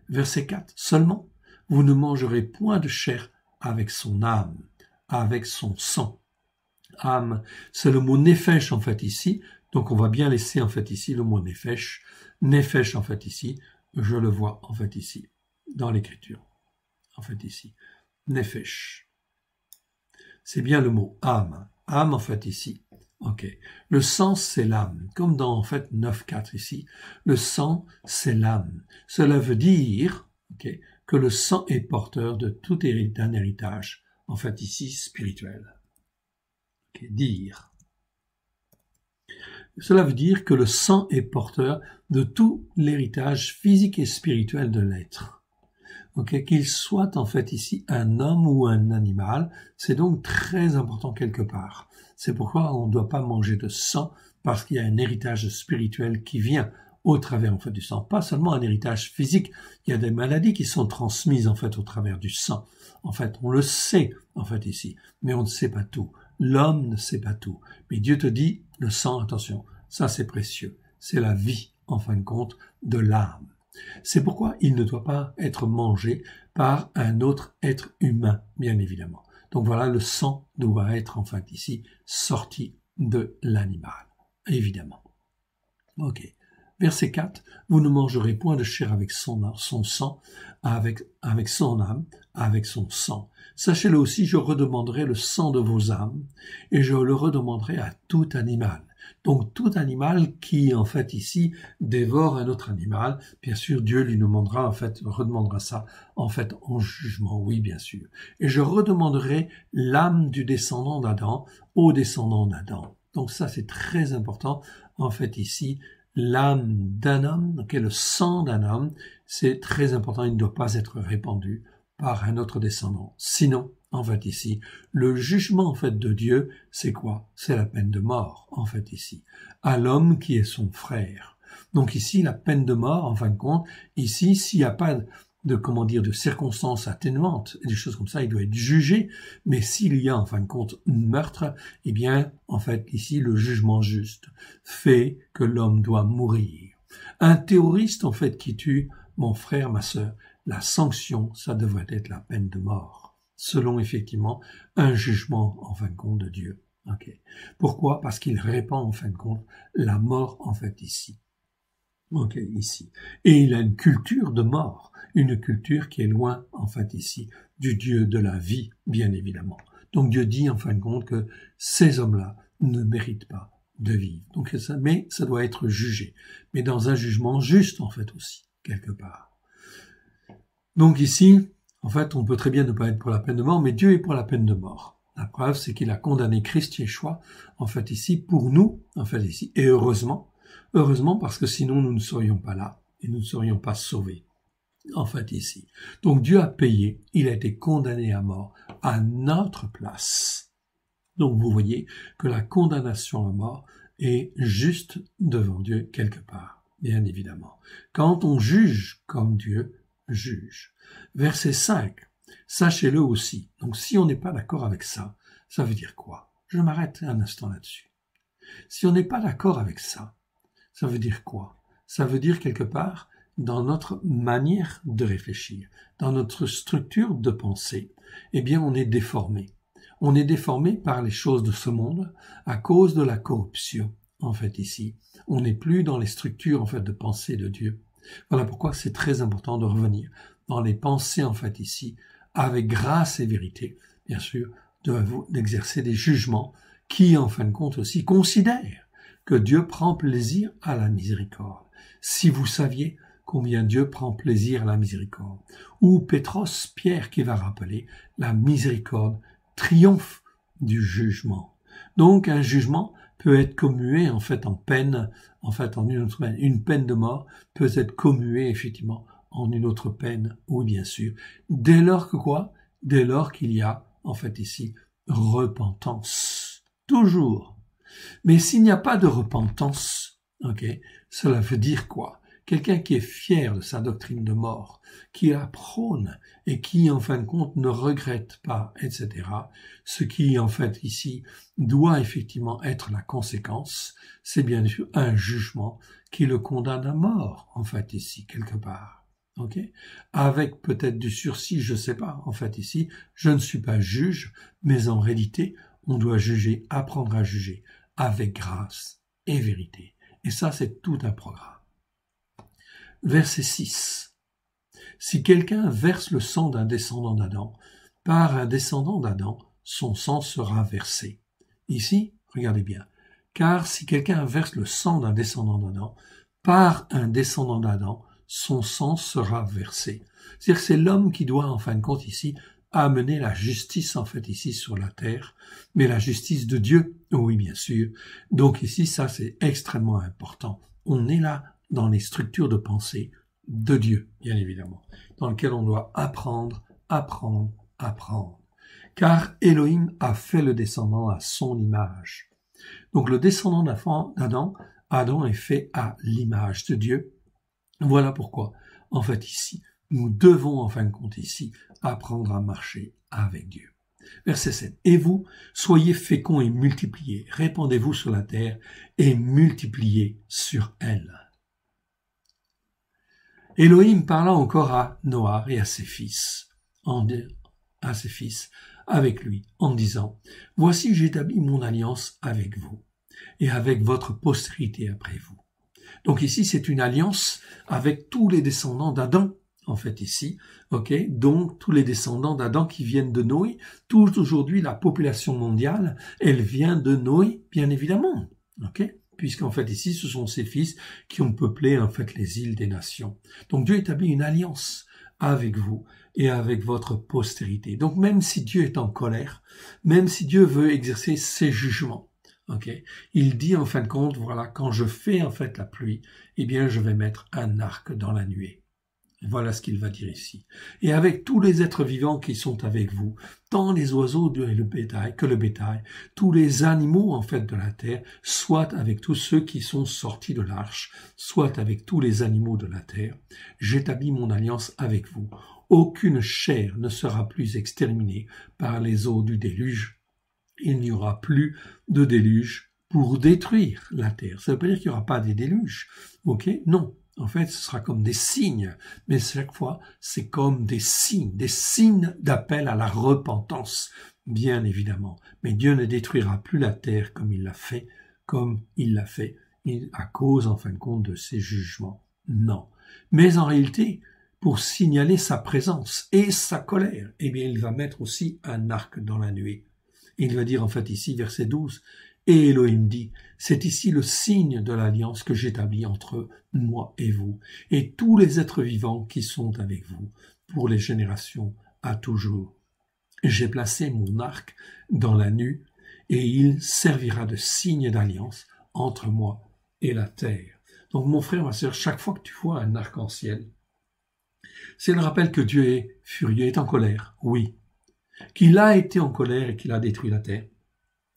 Verset 4. Seulement, vous ne mangerez point de chair avec son âme, avec son sang. Âme, c'est le mot nefesh, en fait, ici. Donc, on va bien laisser, en fait, ici, le mot nefesh. Nefesh, en fait, ici, je le vois, en fait, ici, dans l'écriture. En fait, ici. Nefesh. C'est bien le mot âme. Âme, en fait, ici. Ok. Le sang, c'est l'âme. Comme dans, en fait, 9.4 ici. Le sang, c'est l'âme. Cela veut dire, ok, que le sang est porteur de tout d'un héritage, en fait, ici, spirituel. Okay. Dire. Cela veut dire que le sang est porteur de tout l'héritage physique et spirituel de l'être. Okay. Qu'il soit en fait ici un homme ou un animal, c'est donc très important quelque part. C'est pourquoi on ne doit pas manger de sang, parce qu'il y a un héritage spirituel qui vient au travers en fait du sang. Pas seulement un héritage physique, il y a des maladies qui sont transmises en fait au travers du sang. En fait, on le sait en fait ici, mais on ne sait pas tout. L'homme ne sait pas tout. Mais Dieu te dit, le sang, attention, ça c'est précieux. C'est la vie, en fin de compte, de l'âme. C'est pourquoi il ne doit pas être mangé par un autre être humain, bien évidemment. Donc voilà, le sang doit être, en fait, ici, sorti de l'animal, évidemment. Ok. Verset 4, vous ne mangerez point de chair avec son sang, avec son âme, avec son sang. Sachez-le aussi, je redemanderai le sang de vos âmes, et je le redemanderai à tout animal. Donc tout animal qui, en fait, ici, dévore un autre animal, bien sûr, Dieu lui demandera, en fait, redemandera ça, en fait, en jugement, oui, bien sûr. Et je redemanderai l'âme du descendant d'Adam au descendant d'Adam. Donc ça, c'est très important, en fait, ici, l'âme d'un homme, okay, le sang d'un homme, c'est très important, il ne doit pas être répandu par un autre descendant. Sinon, en fait ici, le jugement en fait de Dieu, c'est quoi? C'est la peine de mort, en fait ici, à l'homme qui est son frère. Donc ici, la peine de mort, en fin de compte, ici, s'il n'y a pas de circonstances atténuantes, des choses comme ça, il doit être jugé, mais s'il y a, en fin de compte, meurtre, eh bien, en fait, ici, le jugement juste fait que l'homme doit mourir. Un terroriste, en fait, qui tue mon frère, ma sœur, la sanction, ça devrait être la peine de mort, selon, effectivement, un jugement, en fin de compte, de Dieu. Okay. Pourquoi? Parce qu'il répand, en fin de compte, la mort, en fait, ici. Ok, ici. Et il a une culture de mort, une culture qui est loin, en fait, ici, du Dieu de la vie, bien évidemment. Donc Dieu dit, en fin de compte, que ces hommes-là ne méritent pas de vivre. Donc mais ça doit être jugé. Mais dans un jugement juste, en fait, aussi, quelque part. Donc ici, en fait, on peut très bien ne pas être pour la peine de mort, mais Dieu est pour la peine de mort. La preuve, c'est qu'il a condamné Christ Yeshua, en fait, ici, pour nous, en fait, ici, et heureusement, parce que sinon nous ne serions pas là, et nous ne serions pas sauvés. En fait, ici. Donc Dieu a payé, il a été condamné à mort à notre place. Donc vous voyez que la condamnation à mort est juste devant Dieu quelque part, bien évidemment. Quand on juge comme Dieu juge. Verset 5, sachez-le aussi. Donc si on n'est pas d'accord avec ça, ça veut dire quoi? Je m'arrête un instant là-dessus. Si on n'est pas d'accord avec ça, ça veut dire quoi? Ça veut dire quelque part dans notre manière de réfléchir, dans notre structure de pensée, eh bien on est déformé. On est déformé par les choses de ce monde à cause de la corruption, en fait, ici. On n'est plus dans les structures, en fait, de pensée de Dieu. Voilà pourquoi c'est très important de revenir dans les pensées, en fait, ici, avec grâce et vérité, bien sûr, d'exercer des jugements qui, en fin de compte, aussi considèrent que Dieu prend plaisir à la miséricorde. Si vous saviez combien Dieu prend plaisir à la miséricorde. Ou Pétros, Pierre, qui va rappeler la miséricorde triomphe du jugement. Donc un jugement peut être commué en fait en peine, en fait en une autre peine. Une peine de mort peut être commuée effectivement en une autre peine, oui bien sûr. Dès lors que quoi? Dès lors qu'il y a en fait ici repentance. Toujours. Mais s'il n'y a pas de repentance, ok, cela veut dire quoi? Quelqu'un qui est fier de sa doctrine de mort, qui la prône et qui, en fin de compte, ne regrette pas, etc. Ce qui, en fait, ici, doit effectivement être la conséquence, c'est bien sûr un jugement qui le condamne à mort, en fait, ici, quelque part. Ok? Avec peut-être du sursis, je sais pas, en fait, ici, je ne suis pas juge, mais en réalité, on doit juger, apprendre à juger, avec grâce et vérité. Et ça, c'est tout un programme. Verset 6. Si quelqu'un verse le sang d'un descendant d'Adam, par un descendant d'Adam, son sang sera versé. Ici, regardez bien. Car si quelqu'un verse le sang d'un descendant d'Adam, par un descendant d'Adam, son sang sera versé. C'est-à-dire que c'est l'homme qui doit, en fin de compte, ici, amener la justice, en fait, ici, sur la terre, mais la justice de Dieu, oui, bien sûr. Donc ici, ça, c'est extrêmement important. On est là dans les structures de pensée de Dieu, bien évidemment, dans lesquelles on doit apprendre. Car Elohim a fait le descendant à son image. Donc le descendant d'Adam, Adam est fait à l'image de Dieu. Voilà pourquoi, en fait, ici, nous devons, en fin de compte, ici, apprendre à marcher avec Dieu. Verset 7. Et vous, soyez féconds et multipliez, répandez-vous sur la terre et multipliez sur elle. Elohim parla encore à Noah et à ses fils, avec lui, en disant, « Voici j'établis mon alliance avec vous, et avec votre postérité après vous. » Donc ici, c'est une alliance avec tous les descendants d'Adam, en fait ici, ok. Donc tous les descendants d'Adam qui viennent de Noé, toute aujourd'hui la population mondiale, elle vient de Noé, bien évidemment, ok. Puisqu'en fait ici, ce sont ses fils qui ont peuplé en fait les îles des nations. Donc Dieu établit une alliance avec vous et avec votre postérité. Donc même si Dieu est en colère, même si Dieu veut exercer ses jugements, ok, il dit en fin de compte, voilà, quand je fais en fait la pluie, eh bien je vais mettre un arc dans la nuée. Voilà ce qu'il va dire ici. Et avec tous les êtres vivants qui sont avec vous, tant les oiseaux que le bétail, tous les animaux en fait de la terre, soit avec tous ceux qui sont sortis de l'arche, soit avec tous les animaux de la terre, j'établis mon alliance avec vous. Aucune chair ne sera plus exterminée par les eaux du déluge. Il n'y aura plus de déluge pour détruire la terre. Ça ne veut pas dire qu'il n'y aura pas des déluges, ok? Non. En fait, ce sera comme des signes, mais chaque fois, c'est comme des signes d'appel à la repentance, bien évidemment. Mais Dieu ne détruira plus la terre comme il l'a fait, à cause, en fin de compte, de ses jugements. Non. Mais en réalité, pour signaler sa présence et sa colère, eh bien, il va mettre aussi un arc dans la nuée. Et il va dire, en fait, ici, verset 12, et Elohim dit, c'est ici le signe de l'alliance que j'établis entre moi et vous, et tous les êtres vivants qui sont avec vous, pour les générations à toujours. J'ai placé mon arc dans la nue, et il servira de signe d'alliance entre moi et la terre. Donc mon frère, ma sœur, chaque fois que tu vois un arc-en-ciel, c'est le rappel que Dieu est furieux, est en colère, oui. Qu'il a été en colère et qu'il a détruit la terre.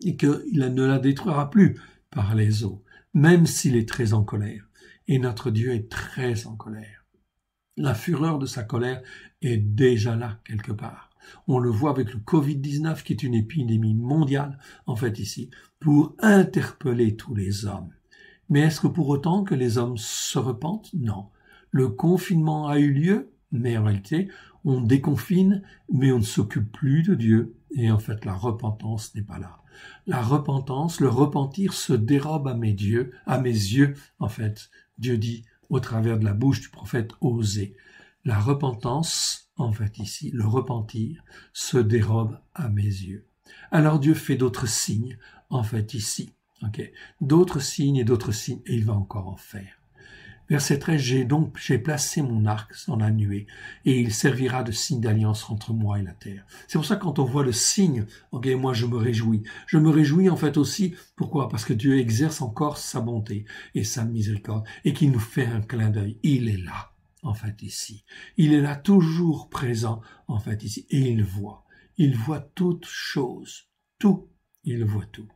Et qu'il ne la détruira plus par les eaux, même s'il est très en colère. Et notre Dieu est très en colère. La fureur de sa colère est déjà là quelque part. On le voit avec le Covid-19 qui est une épidémie mondiale, en fait ici, pour interpeller tous les hommes. Mais est-ce que pour autant que les hommes se repentent? Non. Le confinement a eu lieu, mais en réalité, on déconfine, mais on ne s'occupe plus de Dieu. Et en fait, la repentance n'est pas là. La repentance, le repentir se dérobe à mes yeux, en fait. Dieu dit au travers de la bouche du prophète Osée. La repentance, en fait ici, le repentir, se dérobe à mes yeux. Alors Dieu fait d'autres signes, en fait ici. Okay. D'autres signes, et il va encore en faire. Verset 13, j'ai placé mon arc dans la nuée, et il servira de signe d'alliance entre moi et la terre. C'est pour ça que quand on voit le signe, okay, moi je me réjouis. Je me réjouis en fait aussi, pourquoi? Parce que Dieu exerce encore sa bonté et sa miséricorde, et qu'il nous fait un clin d'œil. Il est là, en fait ici. Il est là toujours présent, en fait ici, et il voit. Il voit toutes choses, tout, il voit tout.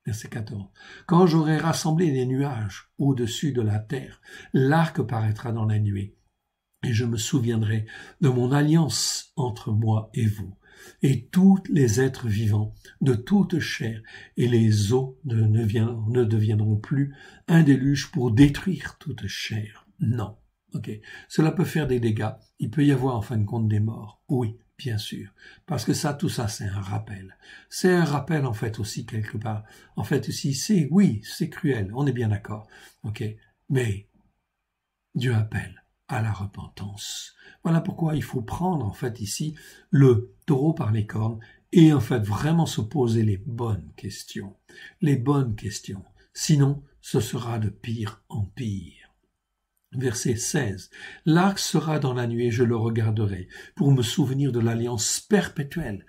Verset 14. Quand j'aurai rassemblé les nuages au-dessus de la terre, l'arc paraîtra dans la nuée, et je me souviendrai de mon alliance entre moi et vous, et tous les êtres vivants de toute chair, et les eaux ne deviendront plus un déluge pour détruire toute chair. Non. Okay. Cela peut faire des dégâts. Il peut y avoir en fin de compte des morts. Oui. Bien sûr, parce que tout ça, c'est un rappel. C'est un rappel, en fait, aussi, quelque part. En fait, aussi, c'est cruel, on est bien d'accord, ok. Mais Dieu appelle à la repentance. Voilà pourquoi il faut prendre, en fait, ici, le taureau par les cornes et, en fait, vraiment se poser les bonnes questions. Les bonnes questions. Sinon, ce sera de pire en pire. Verset 16. L'arc sera dans la nuée, je le regarderai, pour me souvenir de l'alliance perpétuelle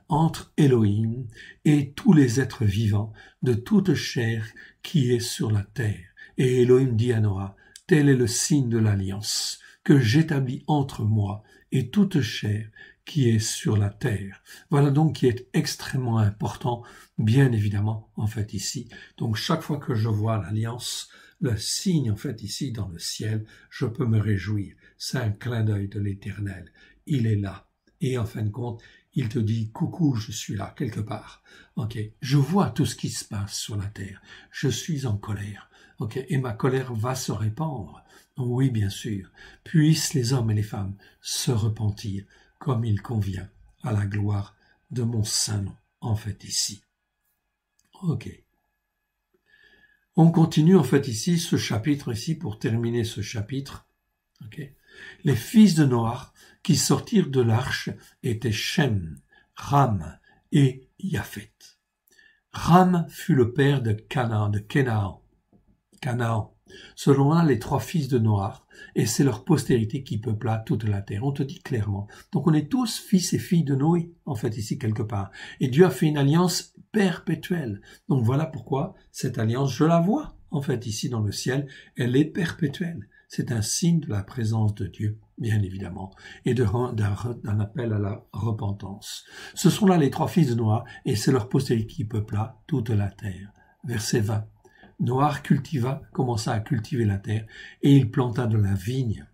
entre Elohim et tous les êtres vivants de toute chair qui est sur la terre. Et Elohim dit à Noah, tel est le signe de l'alliance que j'établis entre moi et toute chair qui est sur la terre. Voilà donc qui est extrêmement important, bien évidemment, en fait ici. Donc chaque fois que je vois l'alliance, le signe, en fait, ici, dans le ciel, je peux me réjouir. C'est un clin d'œil de l'Éternel. Il est là. Et en fin de compte, il te dit, coucou, je suis là, quelque part. Ok. Je vois tout ce qui se passe sur la terre. Je suis en colère. Ok. Et ma colère va se répandre. Oui, bien sûr. Puissent les hommes et les femmes se repentir comme il convient à la gloire de mon saint nom, en fait, ici. Ok. On continue en fait ici ce chapitre ici pour terminer ce chapitre. Okay. Les fils de Noach qui sortirent de l'arche étaient Shem, Ram et Japhet. Ram fut le père de Canaan. Selon là, les trois fils de Noach, et c'est leur postérité qui peupla toute la terre. On te dit clairement. Donc on est tous fils et filles de Noé, en fait, ici quelque part. Et Dieu a fait une alliance perpétuelle. Donc voilà pourquoi cette alliance, je la vois, en fait, ici dans le ciel, elle est perpétuelle. C'est un signe de la présence de Dieu, bien évidemment, et d'un appel à la repentance. Ce sont là les trois fils de Noach, et c'est leur postérité qui peupla toute la terre. Verset 20. Noach commença à cultiver la terre et il planta de la vigne.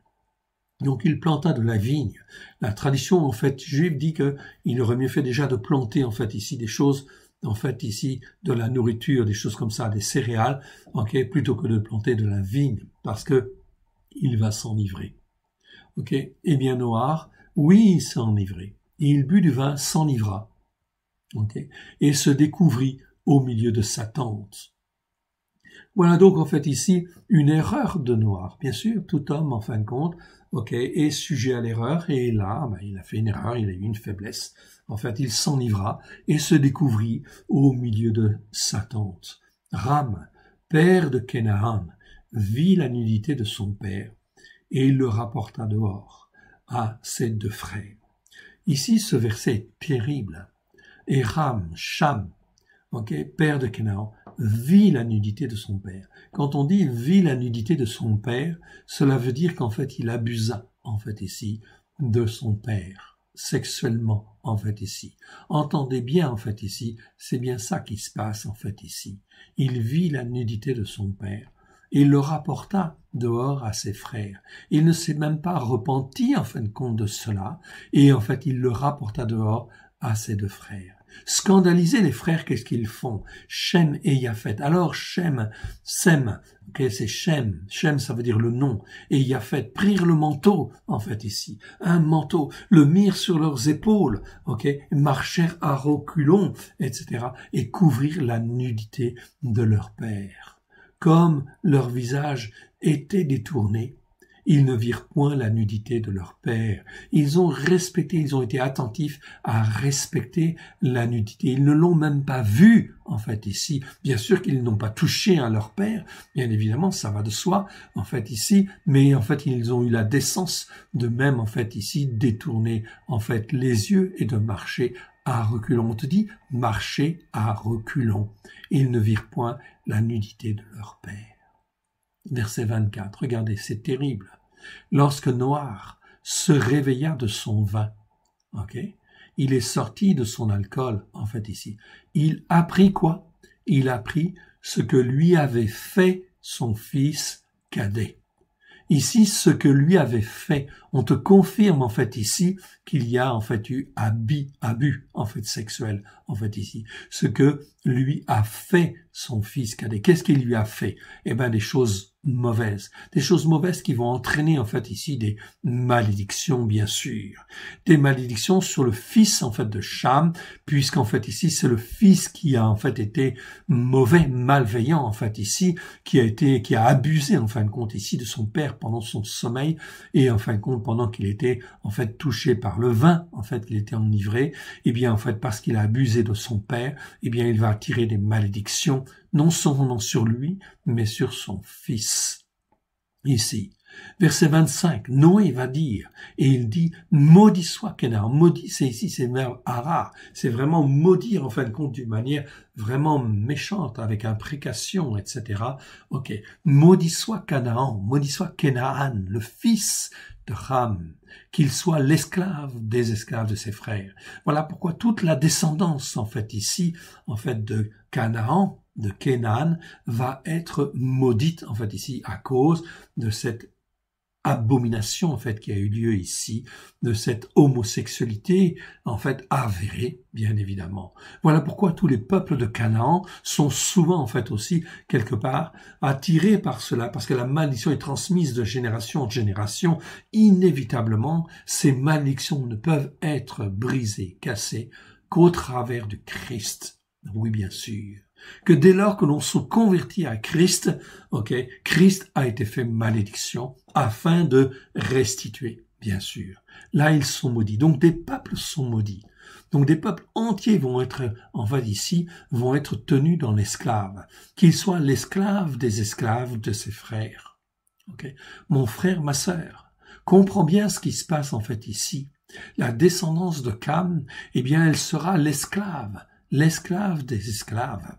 Donc il planta de la vigne. La tradition en fait juive dit que il aurait mieux fait déjà de planter en fait ici des choses, en fait ici de la nourriture, des choses comme ça, des céréales, ok, plutôt que de planter de la vigne, parce que il va s'enivrer. Ok, eh bien Noach, oui, il s'est enivré. Il but du vin, s'enivra, ok, et se découvrit au milieu de sa tente. Voilà donc en fait ici une erreur de Noach. Bien sûr, tout homme en fin de compte, est sujet à l'erreur et là, il a fait une erreur, il a eu une faiblesse. En fait, il s'enivra et se découvrit au milieu de sa tente. Ram, père de Canaan, vit la nudité de son père et il le rapporta dehors à ses deux frères. Ici, ce verset est terrible. Et Ram, Cham, père de Canaan, vit la nudité de son père. Quand on dit vit la nudité de son père, cela veut dire qu'en fait il abusa, en fait ici, de son père, sexuellement, en fait ici. Entendez bien, en fait ici, c'est bien ça qui se passe, en fait ici. Il vit la nudité de son père. Il le rapporta dehors à ses frères. Il ne s'est même pas repenti, en fin de compte, de cela, et en fait il le rapporta dehors à ses deux frères. Scandaliser les frères, qu'est-ce qu'ils font? Shem et Yafet. Alors Sem, c'est Shem. Shem, ça veut dire le nom. Et Yafet prirent le manteau, en fait, ici. Un manteau, le mirent sur leurs épaules, marchèrent à reculons, etc. et couvrirent la nudité de leur père. Comme leur visage était détourné, ils ne virent point la nudité de leur père. Ils ont respecté, ils ont été attentifs à respecter la nudité. Ils ne l'ont même pas vu, en fait, ici. Bien sûr qu'ils n'ont pas touché à leur père, bien évidemment, ça va de soi, en fait, ici, mais en fait, ils ont eu la décence de même, en fait, ici, détourner, en fait, les yeux et de marcher à reculons. On te dit marcher à reculons. Ils ne virent point la nudité de leur père. Verset 24, regardez, c'est terrible. Lorsque Noach se réveilla de son vin, il est sorti de son alcool, en fait, ici. Il apprit quoi? Il apprit ce que lui avait fait son fils cadet. Ici, ce que lui avait fait, on te confirme en fait ici qu'il y a en fait eu abus en fait sexuel en fait ici. Ce que lui a fait son fils cadet. Qu'est-ce qu'il lui a fait? Eh ben des choses mauvaises qui vont entraîner en fait ici des malédictions bien sûr, des malédictions sur le fils en fait de Cham, puisqu'en fait ici c'est le fils qui a en fait été mauvais, malveillant en fait ici, qui a abusé en fin de compte ici de son père pendant son sommeil et en fin de compte pendant qu'il était en fait touché par le vin, en fait qu'il était enivré, et bien en fait parce qu'il a abusé de son père, et bien il va attirer des malédictions non seulement sur lui, mais sur son fils. Ici, verset 25, Noé va dire, et il dit, maudit soit Canaan. Maudit, c'est le verbe hara. C'est vraiment maudire, en fin de compte, d'une manière vraiment méchante, avec imprécation, etc. Maudit soit Canaan, le fils de Ham, qu'il soit l'esclave des esclaves de ses frères. Voilà pourquoi toute la descendance, en fait, ici, en fait, de Canaan, de Canaan, va être maudite, en fait, ici, à cause de cette abomination, en fait, qui a eu lieu ici, de cette homosexualité, en fait, avérée, bien évidemment. Voilà pourquoi tous les peuples de Canaan sont souvent, en fait, aussi, quelque part, attirés par cela, parce que la malédiction est transmise de génération en génération. Inévitablement, ces malédictions ne peuvent être brisées, cassées, qu'au travers du Christ. Oui, bien sûr. Que dès lors que l'on se convertit à Christ, Christ a été fait malédiction afin de restituer, bien sûr. Là, ils sont maudits. Donc, des peuples sont maudits. Donc, des peuples entiers vont être, en fait, ici, vont être tenus dans l'esclave. Qu'ils soient l'esclave des esclaves de ses frères. Mon frère, ma sœur, comprends bien ce qui se passe, en fait, ici. La descendance de Cam, eh bien, elle sera l'esclave des esclaves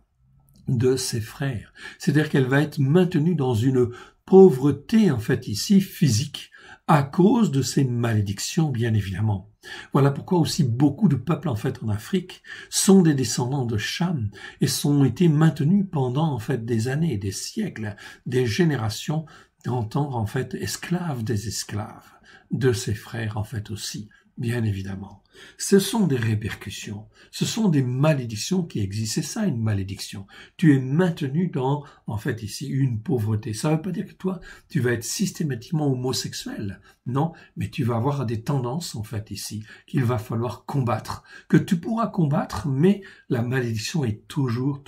de ses frères. C'est-à-dire qu'elle va être maintenue dans une pauvreté, en fait, ici, physique, à cause de ces malédictions, bien évidemment. Voilà pourquoi aussi beaucoup de peuples, en fait, en Afrique, sont des descendants de Cham et sont été maintenus pendant, en fait, des années, des siècles, des générations, en tant, en fait, esclaves des esclaves, de ses frères, en fait, aussi. Bien évidemment. Ce sont des répercussions, ce sont des malédictions qui existent. C'est ça une malédiction. Tu es maintenu dans, en fait, ici, une pauvreté. Ça ne veut pas dire que toi, tu vas être systématiquement homosexuel. Non, mais tu vas avoir des tendances, en fait, ici, qu'il va falloir combattre, que tu pourras combattre, mais la malédiction est toujours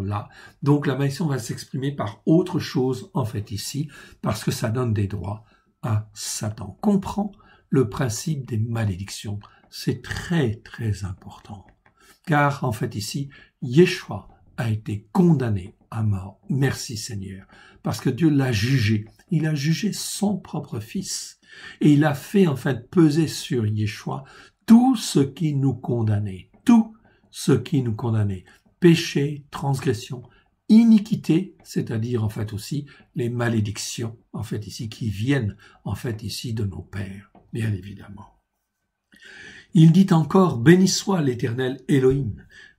là. Donc la malédiction va s'exprimer par autre chose, en fait, ici, parce que ça donne des droits à Satan. Comprends le principe des malédictions, c'est très important. Car en fait ici, Yeshua a été condamné à mort. Merci Seigneur. Parce que Dieu l'a jugé. Il a jugé son propre fils. Et il a fait en fait peser sur Yeshua tout ce qui nous condamnait. Tout ce qui nous condamnait. péché, transgression, iniquité, c'est-à-dire en fait aussi les malédictions, en fait ici, qui viennent en fait ici de nos pères, bien évidemment. Il dit encore, béni soit l'Éternel Elohim,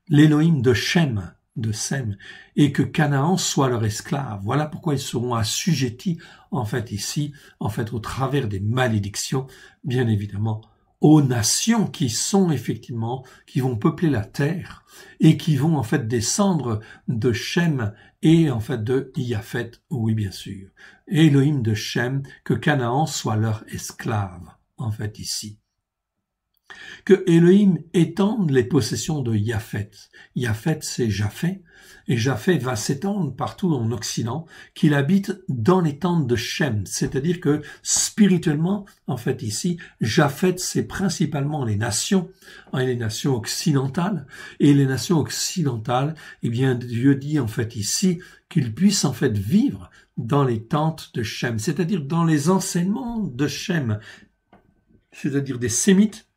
l'Elohim de Shem, de Sem, et que Canaan soit leur esclave. Voilà pourquoi ils seront assujettis, en fait ici, en fait au travers des malédictions, bien évidemment, aux nations qui sont effectivement, qui vont peupler la terre, et qui vont en fait descendre de Shem et en fait de Japheth, oui bien sûr. Elohim de Shem, que Canaan soit leur esclave, en fait ici. Que Elohim étende les possessions de Japheth. Japheth, c'est Japheth, et Japheth va s'étendre partout en Occident, qu'il habite dans les tentes de Shem. C'est-à-dire que spirituellement, en fait ici, Japheth, c'est principalement les nations occidentales, et les nations occidentales, eh bien, Dieu dit en fait ici qu'ils puissent en fait vivre dans les tentes de Shem, c'est-à-dire dans les enseignements de Shem, c'est-à-dire des Sémites,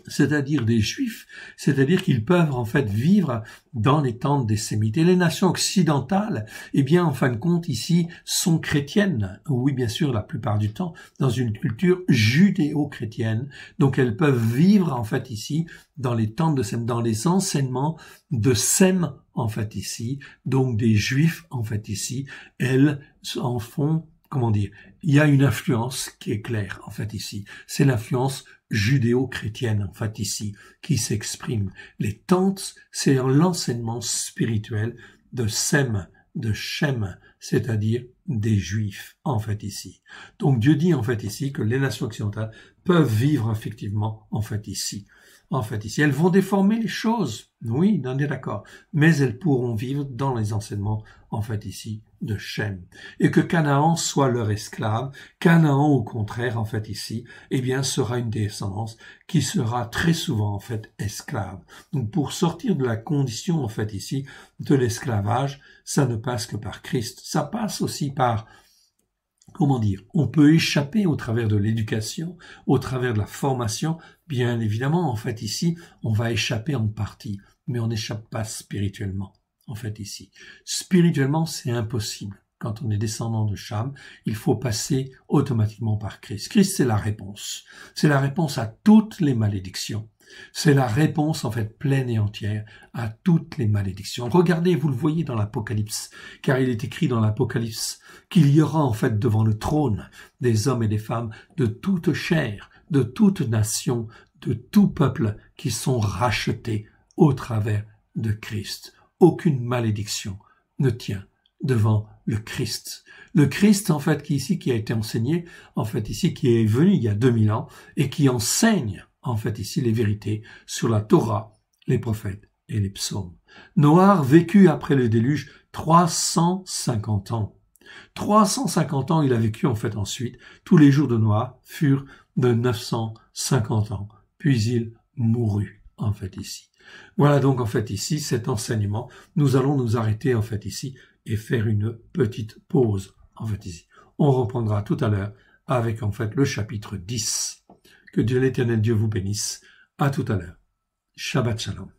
c'est-à-dire des Juifs, c'est-à-dire qu'ils peuvent en fait vivre dans les tentes des Sémites. Et les nations occidentales, eh bien, en fin de compte, ici, sont chrétiennes. Oui, bien sûr, la plupart du temps, dans une culture judéo-chrétienne. Donc, elles peuvent vivre, en fait, ici, dans les tentes de Sem, dans les enseignements de Sem, en fait, ici. Donc, des Juifs, en fait, ici, elles en font, comment dire, il y a une influence qui est claire, en fait, ici. C'est l'influence judéo-chrétienne, en fait, ici, qui s'exprime. Les tentes, c'est l'enseignement spirituel de Sem, de Shem, c'est-à-dire des Juifs, en fait, ici. Donc, Dieu dit, en fait, ici, que les nations occidentales peuvent vivre, effectivement, en fait, ici. En fait, ici, elles vont déformer les choses, oui, on est d'accord, mais elles pourront vivre dans les enseignements, en fait, ici, de Shem. Et que Canaan soit leur esclave. Canaan, au contraire, en fait, ici, eh bien, sera une descendance qui sera très souvent, en fait, esclave. Donc, pour sortir de la condition, en fait, ici, de l'esclavage, ça ne passe que par Christ. Ça passe aussi par, comment dire, on peut échapper au travers de l'éducation, au travers de la formation. Bien évidemment, en fait, ici, on va échapper en partie, mais on n'échappe pas spirituellement, en fait, ici. Spirituellement, c'est impossible. Quand on est descendant de Cham, il faut passer automatiquement par Christ. Christ, c'est la réponse. C'est la réponse à toutes les malédictions. C'est la réponse, en fait, pleine et entière à toutes les malédictions. Regardez, vous le voyez dans l'Apocalypse, car il est écrit dans l'Apocalypse qu'il y aura, en fait, devant le trône des hommes et des femmes de toute chair, de toute nation, de tout peuple qui sont rachetés au travers de Christ. Aucune malédiction ne tient devant le Christ. Le Christ, en fait, qui a été enseigné, en fait, ici, qui est venu il y a 2000 ans et qui enseigne, en fait, ici, les vérités sur la Torah, les prophètes et les psaumes. Noach vécut après le déluge 350 ans. 350 ans, il a vécu, en fait, ensuite. Tous les jours de Noach furent de 950 ans. Puis il mourut, en fait, ici. Voilà donc, en fait, ici, cet enseignement. Nous allons nous arrêter, en fait, ici, et faire une petite pause, en fait, ici. On reprendra tout à l'heure avec, en fait, le chapitre 10. Que Dieu l'Éternel Dieu vous bénisse. À tout à l'heure. Shabbat Shalom.